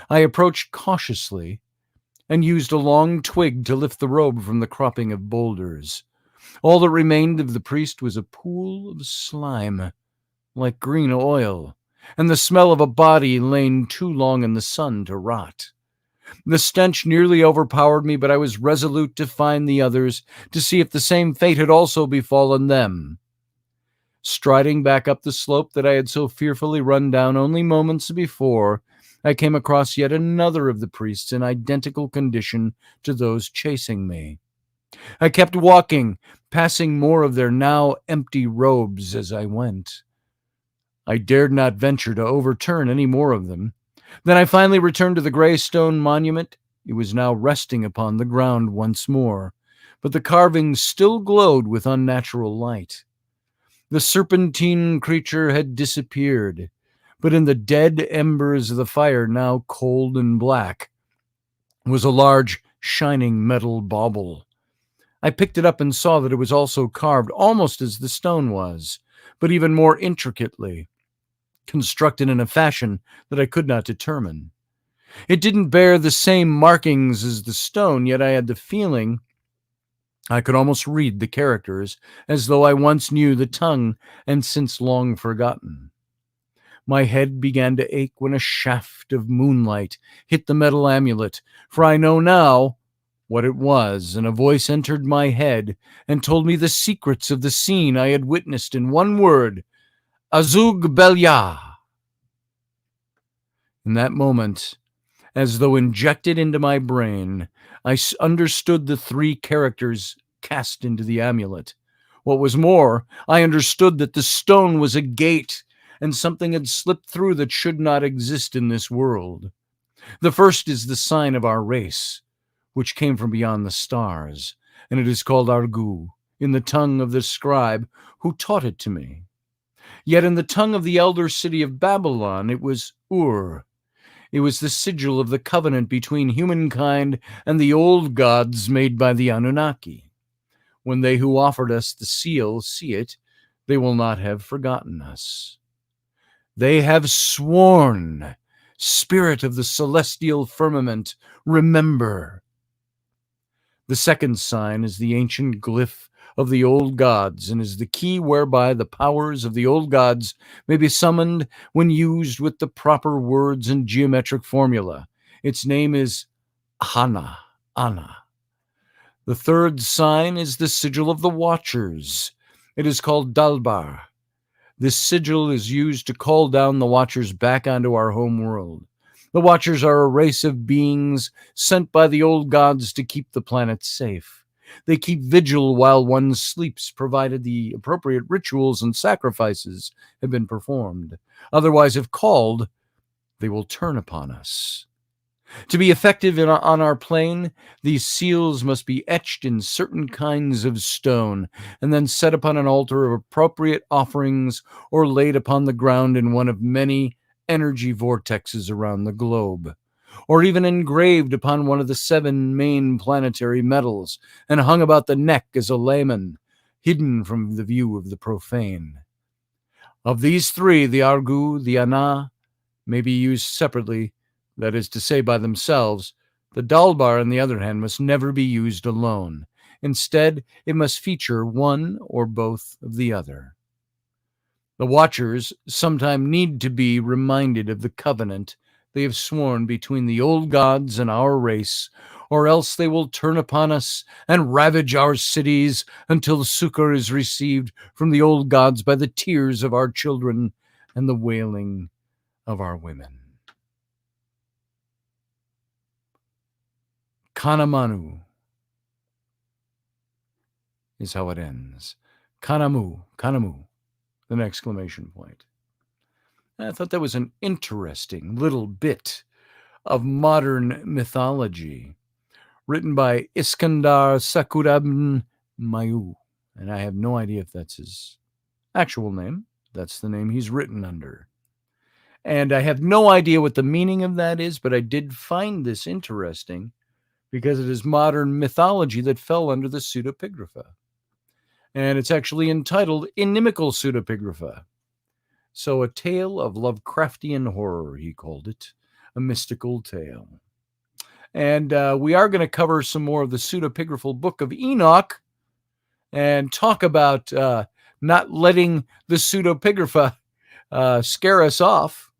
I approached cautiously and used a long twig to lift the robe from the cropping of boulders. All that remained of the priest was a pool of slime, like green oil, and the smell of a body lain too long in the sun to rot. The stench nearly overpowered me, but I was resolute to find the others, to see if the same fate had also befallen them. Striding back up the slope that I had so fearfully run down only moments before, I came across yet another of the priests in identical condition to those chasing me. I kept walking, passing more of their now empty robes as I went. I dared not venture to overturn any more of them. Then I finally returned to the gray stone monument. It was now resting upon the ground once more, but the carvings still glowed with unnatural light. The serpentine creature had disappeared, but in the dead embers of the fire, now cold and black, was a large, shining metal bauble. I picked it up and saw that it was also carved almost as the stone was, but even more intricately, constructed in a fashion that I could not determine. It didn't bear the same markings as the stone, yet I had the feeling I could almost read the characters, as though I once knew the tongue and since long forgotten. My head began to ache when a shaft of moonlight hit the metal amulet, for I know now what it was, and a voice entered my head and told me the secrets of the scene I had witnessed in one word, Azug Belya. In that moment, as though injected into my brain, I understood the three characters cast into the amulet. What was more, I understood that the stone was a gate, and something had slipped through that should not exist in this world. The first is the sign of our race, which came from beyond the stars, and it is called Argu, in the tongue of the scribe who taught it to me. Yet in the tongue of the elder city of Babylon, it was Ur. It was the sigil of the covenant between humankind and the old gods made by the Anunnaki. When they who offered us the seal see it, they will not have forgotten us. They have sworn, Spirit of the celestial firmament, remember. The second sign is the ancient glyph of the old gods and is the key whereby the powers of the old gods may be summoned when used with the proper words and geometric formula. Its name is Hana, Ana. The third sign is the sigil of the Watchers. It is called Dalbar. This sigil is used to call down the Watchers back onto our home world. The Watchers are a race of beings sent by the old gods to keep the planet safe. They keep vigil while one sleeps, provided the appropriate rituals and sacrifices have been performed. Otherwise, if called, they will turn upon us. To be effective on our plane, these seals must be etched in certain kinds of stone and then set upon an altar of appropriate offerings or laid upon the ground in one of many energy vortexes around the globe, or even engraved upon one of the 7 main planetary metals and hung about the neck as a layman, hidden from the view of the profane. Of these 3, the Argu, the Ana, may be used separately, that is to say, by themselves. The Dalbar, on the other hand, must never be used alone. Instead, it must feature one or both of the other. The Watchers sometimes need to be reminded of the covenant they have sworn between the old gods and our race, or else they will turn upon us and ravage our cities until succor is received from the old gods by the tears of our children and the wailing of our women. Kanamanu is how it ends. Kanamu, an exclamation point. I thought that was an interesting little bit of modern mythology written by Iskandar Sakurabn Mayu. And I have no idea if that's his actual name. That's the name he's written under. And I have no idea what the meaning of that is, but I did find this interesting because it is modern mythology that fell under the pseudepigrapha. And it's actually entitled Inimical Pseudepigrapha. So a tale of Lovecraftian horror, he called it, a mystical tale. And we are going to cover some more of the pseudepigraphal Book of Enoch and talk about not letting the pseudepigrapha scare us off.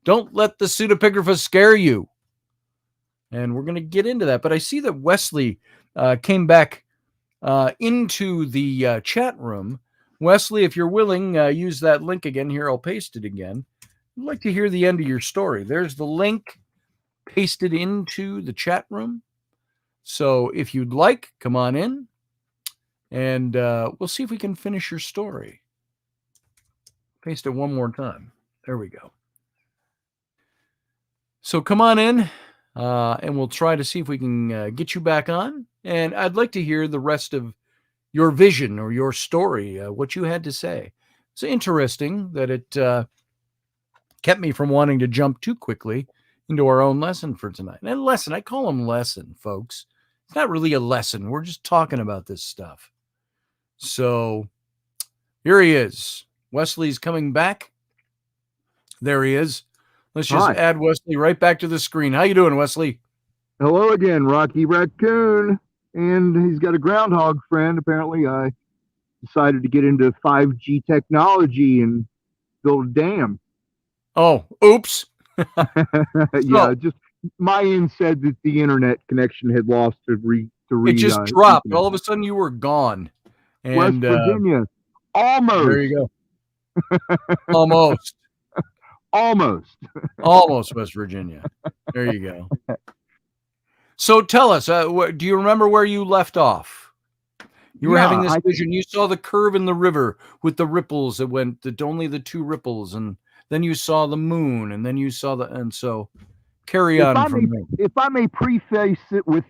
Don't let the pseudepigrapha scare you. And we're going to get into that. But I see that Wesley came back into the chat room. Wesley, if you're willing, use that link again. Here, I'll paste it again. I'd like to hear the end of your story. There's the link pasted into the chat room. So if you'd like, come on in, and we'll see if we can finish your story. Paste it one more time. There we go. So come on in, and we'll try to see if we can get you back on. And I'd like to hear the rest of your vision or your story, what you had to say. It's interesting that it kept me from wanting to jump too quickly into our own lesson for tonight. And lesson, I call them lesson, folks. It's not really a lesson. We're just talking about this stuff. So here he is. Wesley's coming back. There he is. Let's just Hi. add Wesley right back to the screen. How you doing, Wesley? Hello again, Rocky Raccoon. And he's got a groundhog friend. Apparently, I decided to get into 5G technology and build a dam. Oh, oops. Yeah, just my end said that the internet connection had lost It just dropped. All of a sudden, you were gone. And West Virginia. Almost. There you go. Almost. Almost West Virginia. There you go. So tell us, do you remember where you left off? You were having this vision. You saw the curve in the river with the ripples that went, only the two ripples, and then you saw the moon, and then you saw and so carry on from there. If I may preface it with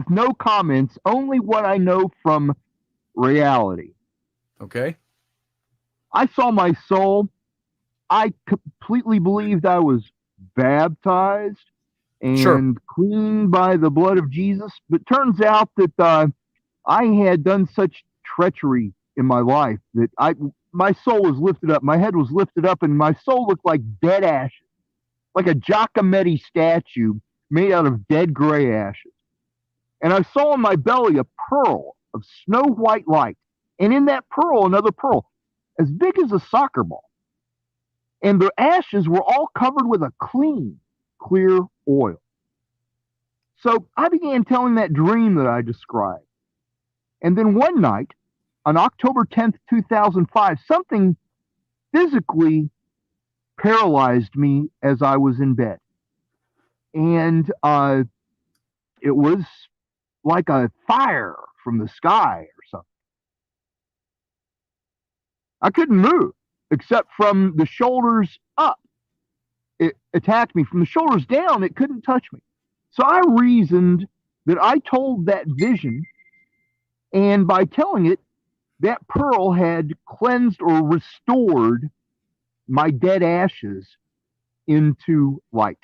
no comments, only what I know from reality. Okay. I saw my soul. I completely believed I was baptized and cleaned by the blood of Jesus. But turns out that I had done such treachery in my life that my soul was lifted up. My head was lifted up, and my soul looked like dead ashes, like a Giacometti statue made out of dead gray ashes. And I saw in my belly a pearl of snow white light, and in that pearl, another pearl as big as a soccer ball. And the ashes were all covered with a clean, clear oil. So I began telling that dream that I described. And then one night, on October 10th, 2005, something physically paralyzed me as I was in bed. And it was like a fire from the sky or something. I couldn't move except from the shoulders up. It attacked me. From the shoulders down, it couldn't touch me. So I reasoned that I told that vision, and by telling it, that pearl had cleansed or restored my dead ashes into light.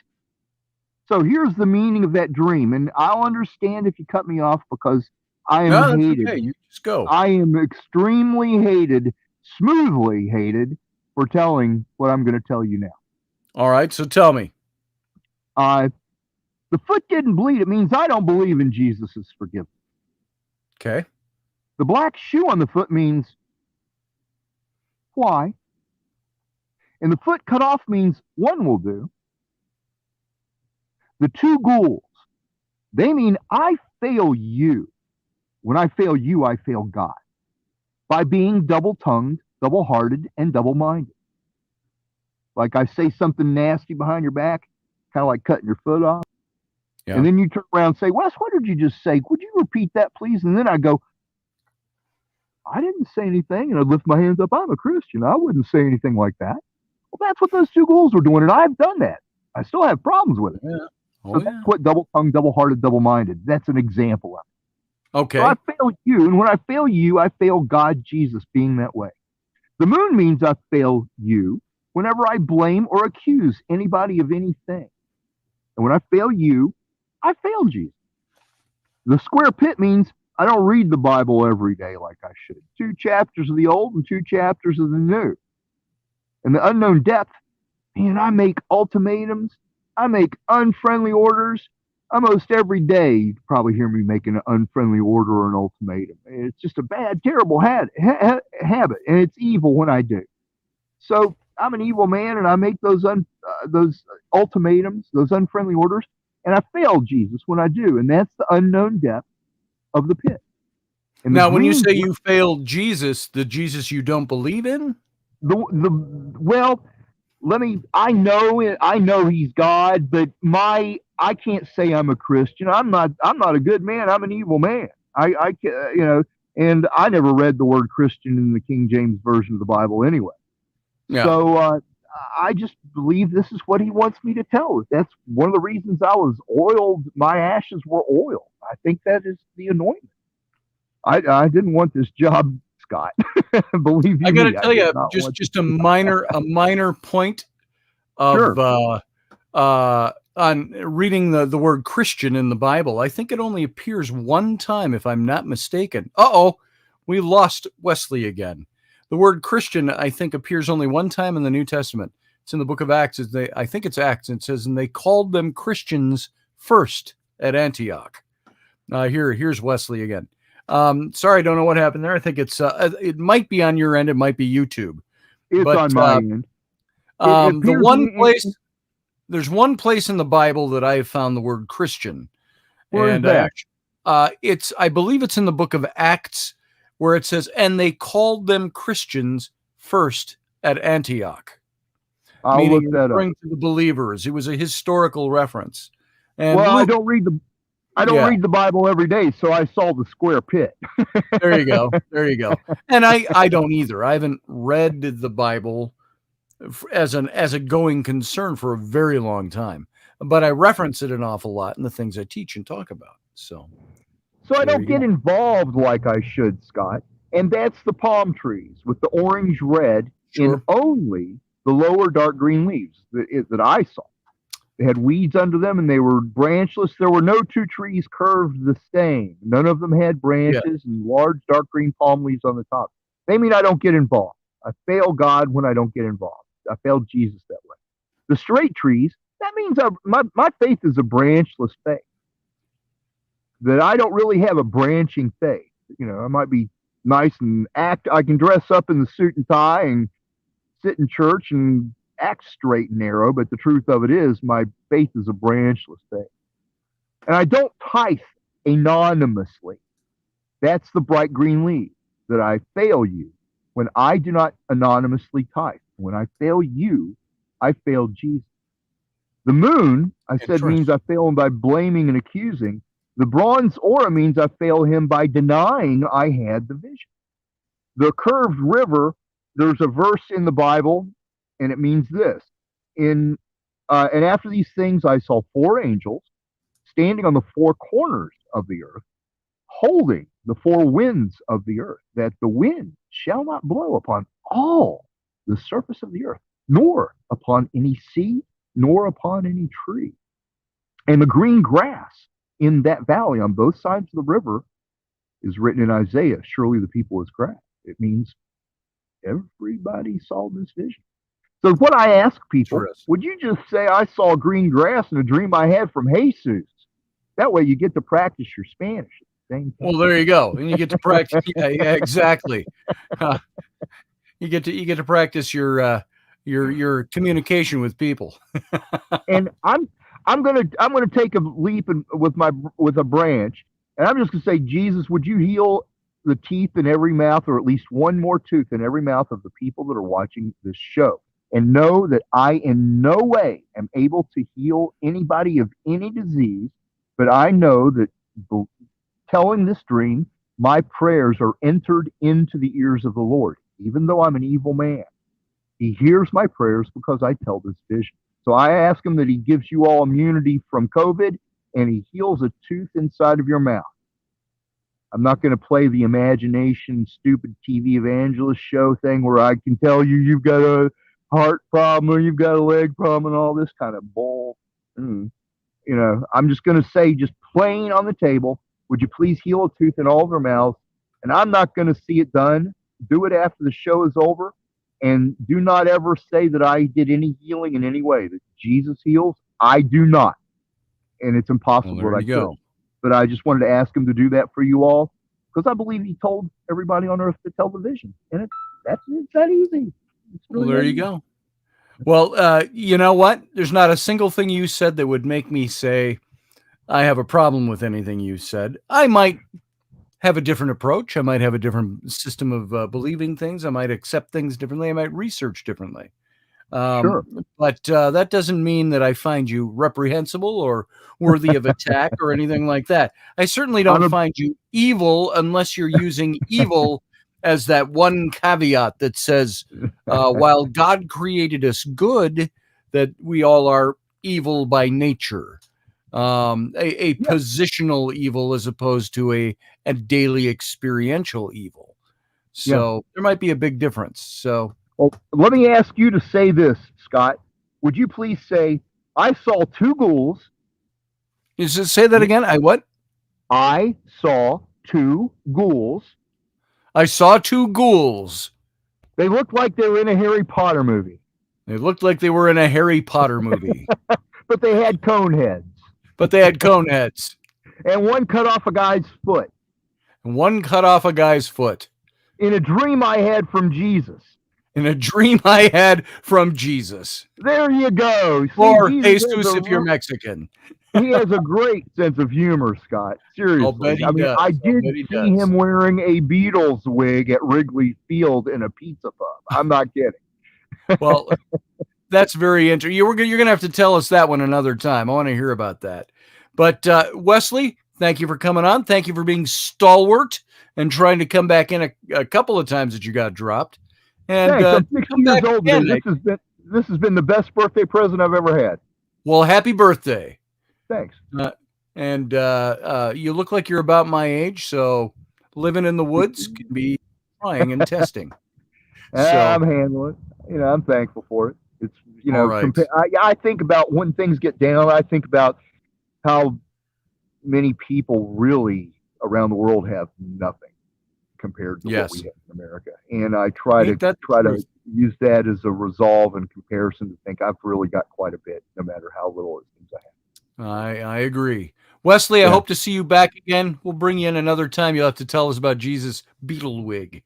So here's the meaning of that dream, and I'll understand if you cut me off because I am hated. Okay. You just go. I am extremely hated, smoothly hated, for telling what I'm going to tell you now. All right, so tell me. The foot didn't bleed. It means I don't believe in Jesus' forgiveness. Okay. The black shoe on the foot means why? And the foot cut off means one will do. The two ghouls, they mean I fail you. When I fail you, I fail God by being double-tongued, double-hearted, and double-minded. Like I say something nasty behind your back, kind of like cutting your foot off. Yeah. And then you turn around and say, Wes, what did you just say? Would you repeat that, please? And then I go, I didn't say anything. And I'd lift my hands up. I'm a Christian. I wouldn't say anything like that. Well, that's what those two ghouls were doing. And I've done that. I still have problems with it. Yeah. So that's what double-tongued, double-hearted, double-minded. That's an example of it. Okay. So I fail you. And when I fail you, I fail God, Jesus, being that way. The moon means I fail you whenever I blame or accuse anybody of anything. And when I fail you, I fail Jesus. The square pit means I don't read the Bible every day like I should. 2 chapters of the Old and 2 chapters of the New. And the unknown depth, man, I make ultimatums. I make unfriendly orders. Almost every day, you'd probably hear me making an unfriendly order or an ultimatum. It's just a bad, terrible habit, and it's evil when I do. So I'm an evil man, and I make those ultimatums, those unfriendly orders, and I fail Jesus when I do, and that's the unknown depth of the pit. And now, when you say you failed Jesus, the Jesus you don't believe in? I know he's God, but I can't say I'm a Christian. I'm not a good man. I'm an evil man. And I never read the word Christian in the King James Version of the Bible anyway. Yeah. So I just believe this is what he wants me to tell. That's one of the reasons I was oiled. My ashes were oiled. I think that is the anointment. I didn't want this job, Scott. Believe you I got to me, tell you, just a minor point of on reading the word Christian in the Bible. I think it only appears one time, if I'm not mistaken. We lost Wesley again. The word Christian, I think, appears only one time in the New Testament. It's in the book of Acts. I think it's Acts. And it says, and they called them Christians first at Antioch. Here's Wesley again. Sorry, I don't know what happened there. I think it might be on your end. It might be YouTube. It's on my end. There's one place in the Bible that I have found the word Christian. Where is that? I believe it's in the book of Acts, where it says, and they called them Christians first at Antioch. I'll look that up. To the believers. It was a historical reference. And I don't read the Bible every day, so I saw the square pit. There you go. And I don't either. I haven't read the Bible as a going concern for a very long time, but I reference it an awful lot in the things I teach and talk about. So I don't get involved like I should, Scott. And that's the palm trees with the orange red in only the lower dark green leaves that I saw. They had weeds under them and they were branchless. There were no two trees curved the same. None of them had branches and large dark green palm leaves on the top. They mean I don't get involved. I fail God when I don't get involved. I failed Jesus that way. The straight trees, that means my faith is a branchless faith. That I don't really have a branching faith. I might be nice and I can dress up in the suit and tie and sit in church and act straight and narrow, but the truth of it is my faith is a branchless faith. And I don't tithe anonymously. That's the bright green leaf, that I fail you when I do not anonymously tithe. When I fail you, I fail Jesus. The moon, I said, means I fail him by blaming and accusing. The bronze aura means I fail him by denying I had the vision. The curved river, there's a verse in the Bible, and it means this. And after these things, I saw four angels standing on the four corners of the earth, holding the four winds of the earth, that the wind shall not blow upon all the surface of the earth, nor upon any sea, nor upon any tree. And the green grass in that valley on both sides of the river is written in Isaiah, surely the people is grass. It means everybody saw this vision. So what I ask people, would you just say, I saw green grass in a dream I had from Jesus? That way you get to practice your Spanish at the same time. Well, there you go. And you get to practice. Yeah, exactly. You get to practice your communication with people. And I'm gonna take a leap with a branch, and I'm just gonna say, Jesus, would you heal the teeth in every mouth, or at least one more tooth in every mouth of the people that are watching this show? And know that I in no way am able to heal anybody of any disease, but I know that telling this dream, my prayers are entered into the ears of the Lord. Even though I'm an evil man, he hears my prayers because I tell this vision. So I ask him that he gives you all immunity from COVID, and he heals a tooth inside of your mouth. I'm not going to play the imagination, stupid TV evangelist show thing where I can tell you've got a heart problem or you've got a leg problem and all this kind of bull. I'm just going to say, just plain on the table, would you please heal a tooth in all of their mouths? And I'm not going to see it done. Do it after the show is over. And do not ever say that I did any healing in any way. That Jesus heals, I do not. And it's impossible that I could. But I just wanted to ask him to do that for you all, because I believe he told everybody on earth to tell the vision. And it's that easy. Well, there you go. Well, you know what? There's not a single thing you said that would make me say I have a problem with anything you said. I might have a different approach. I might have a different system of believing things. I might accept things differently. I might research differently. Sure. But that doesn't mean that I find you reprehensible or worthy of attack or anything like that. I certainly don't find you evil unless you're using evil as that one caveat that says, while God created us good, that we all are evil by nature. A positional evil as opposed to a daily experiential evil. So there might be a big difference. So well, let me ask you to say this, Scott. Would you please say, I saw two ghouls. Say that again? What? I saw two ghouls. I saw two ghouls. They looked like they were in a Harry Potter movie. They looked like they were in a Harry Potter movie. But they had cone heads. But they had cone heads. And one cut off a guy's foot. And one cut off a guy's foot. In a dream I had from Jesus. In a dream I had from Jesus. There you go. See, Or Jesus Jesus if you're Mexican. He has a great sense of humor, Scott. Seriously. I mean, does. I did see him wearing a Beatles wig at Wrigley Field in a pizza pub. I'm not kidding. Well, that's very interesting. You're going to have to tell us that one another time. I want to hear about that. But Wesley, thank you for coming on. Thank you for being stalwart and trying to come back in a couple of times that you got dropped. And thanks. I'm 60 years old again. today. This has been the best birthday present I've ever had. Well, happy birthday. Thanks. And you look like you're about my age, so living in the woods can be trying and testing. I'm handling it. You know, I'm thankful for it. It's, you know, right. I think about when things get down, I think about how many people really around the world have nothing compared to what we have in America. And I try to use that as a resolve and comparison to think I've really got quite a bit, no matter how little it seems I have. I agree. Wesley, I hope to see you back again. We'll bring you in another time. You'll have to tell us about Jesus' beetle wig.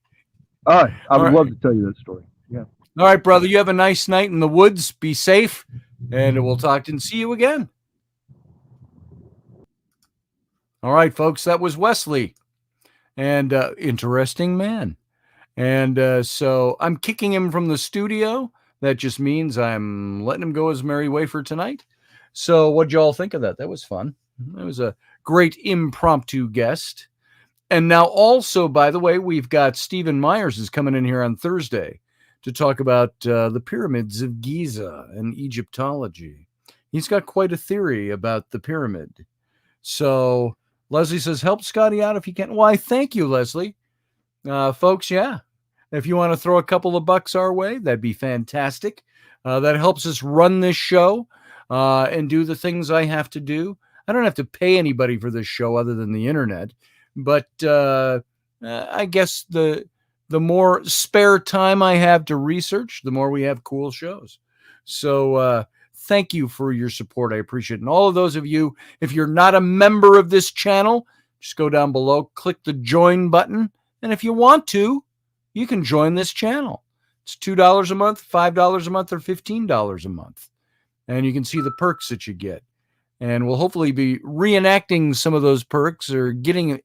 All right. I would love to tell you that story. Yeah. All right, brother. You have a nice night in the woods. Be safe. And we'll talk and see you again. All right, folks. That was Wesley. And interesting man. And so I'm kicking him from the studio. That just means I'm letting him go his merry way for tonight. So what'd y'all think of that? That was fun. That was a great impromptu guest. And now also, by the way, we've got Stephen Myers is coming in here on Thursday to talk about the pyramids of Giza and Egyptology. He's got quite a theory about the pyramid. So Leslie says, help Scotty out if you can. Why, thank you, Leslie. Folks, yeah. If you want to throw a couple of bucks our way, that'd be fantastic. That helps us run this show and do the things I have to do. I don't have to pay anybody for this show other than the internet. But I guess the more spare time I have to research, the more we have cool shows. So thank you for your support. I appreciate it. And all of those of you, if you're not a member of this channel, just go down below, click the join button. And if you want to, you can join this channel. It's $2 a month, $5 a month, or $15 a month. And you can see the perks that you get. And we'll hopefully be reenacting some of those perks or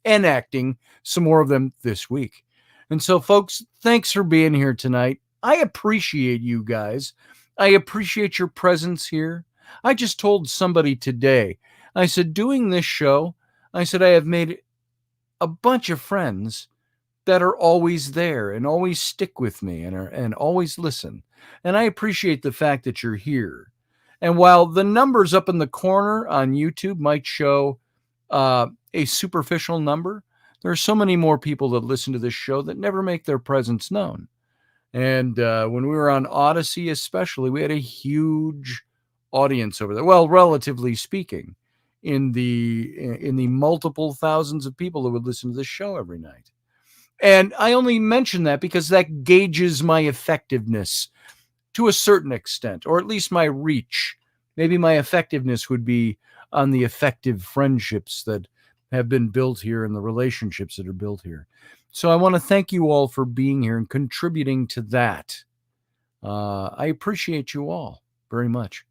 enacting some more of them this week. And so, folks, thanks for being here tonight. I appreciate you guys. I appreciate your presence here. I just told somebody today, I said, doing this show, I said, I have made a bunch of friends that are always there and always stick with me and always listen. And I appreciate the fact that you're here. And while the numbers up in the corner on YouTube might show a superficial number, there are so many more people that listen to this show that never make their presence known. And when we were on Odyssey especially, we had a huge audience over there. Well, relatively speaking, in the multiple thousands of people that would listen to this show every night. And I only mention that because that gauges my effectiveness to a certain extent, or at least my reach. Maybe my effectiveness would be on the effective friendships that have been built here and the relationships that are built here. So I want to thank you all for being here and contributing to that. I appreciate you all very much.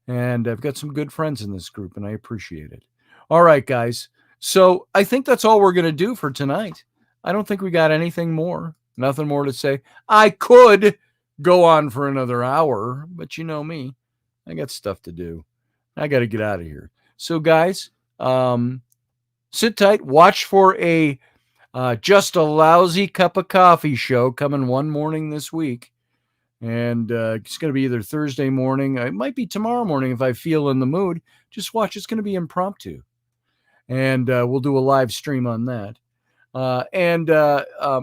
And I've got some good friends in this group, and I appreciate it. All right, guys. So I think that's all we're going to do for tonight. I don't think we got anything more. Nothing more to say. I could go on for another hour, but you know me. I got stuff to do. I got to get out of here. So, guys, sit tight. Watch for a Just a Lousy Cup of Coffee show coming one morning this week. And it's going to be either Thursday morning. It might be tomorrow morning if I feel in the mood. Just watch. It's going to be impromptu. And we'll do a live stream on that. And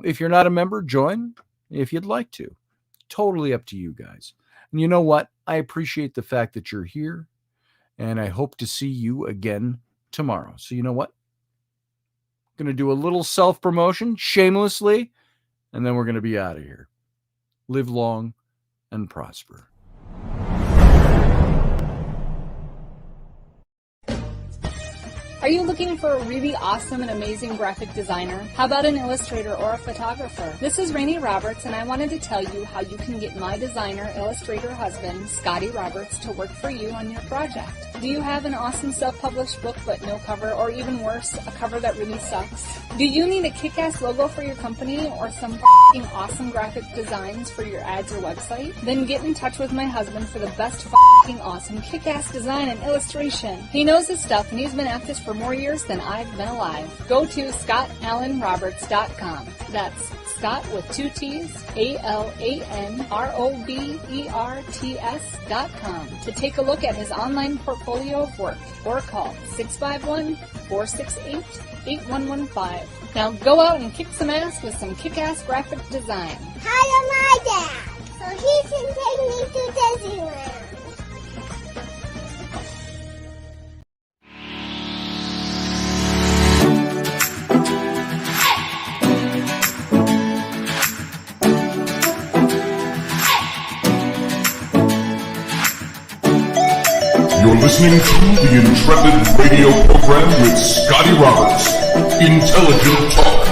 if you're not a member, join if you'd like to. Totally up to you guys. And you know what? I appreciate the fact that you're here. And I hope to see you again tomorrow. So you know what? I'm going to do a little self-promotion shamelessly. And then we're going to be out of here. Live long and prosper. Are you looking for a really awesome and amazing graphic designer? How about an illustrator or a photographer? This is Rainey Roberts, and I wanted to tell you how you can get my designer, illustrator husband, Scotty Roberts, to work for you on your project. Do you have an awesome self-published book but no cover, or even worse, a cover that really sucks? Do you need a kick-ass logo for your company or some f***ing awesome graphic designs for your ads or website? Then get in touch with my husband for the best f***ing awesome kick-ass design and illustration. He knows his stuff, and he's been at this for more years than I've been alive. Go to ScottAlanRoberts.com. That's Scott with 2 T's, AlanRoberts.com to take a look at his online portfolio of work, or call 651-468-8115. Now go out and kick some ass with some kick-ass graphic design. Hire my dad, so he can take me to Disneyland. You're listening to the Intrepid radio program with Scotty Roberts. Intelligent talk.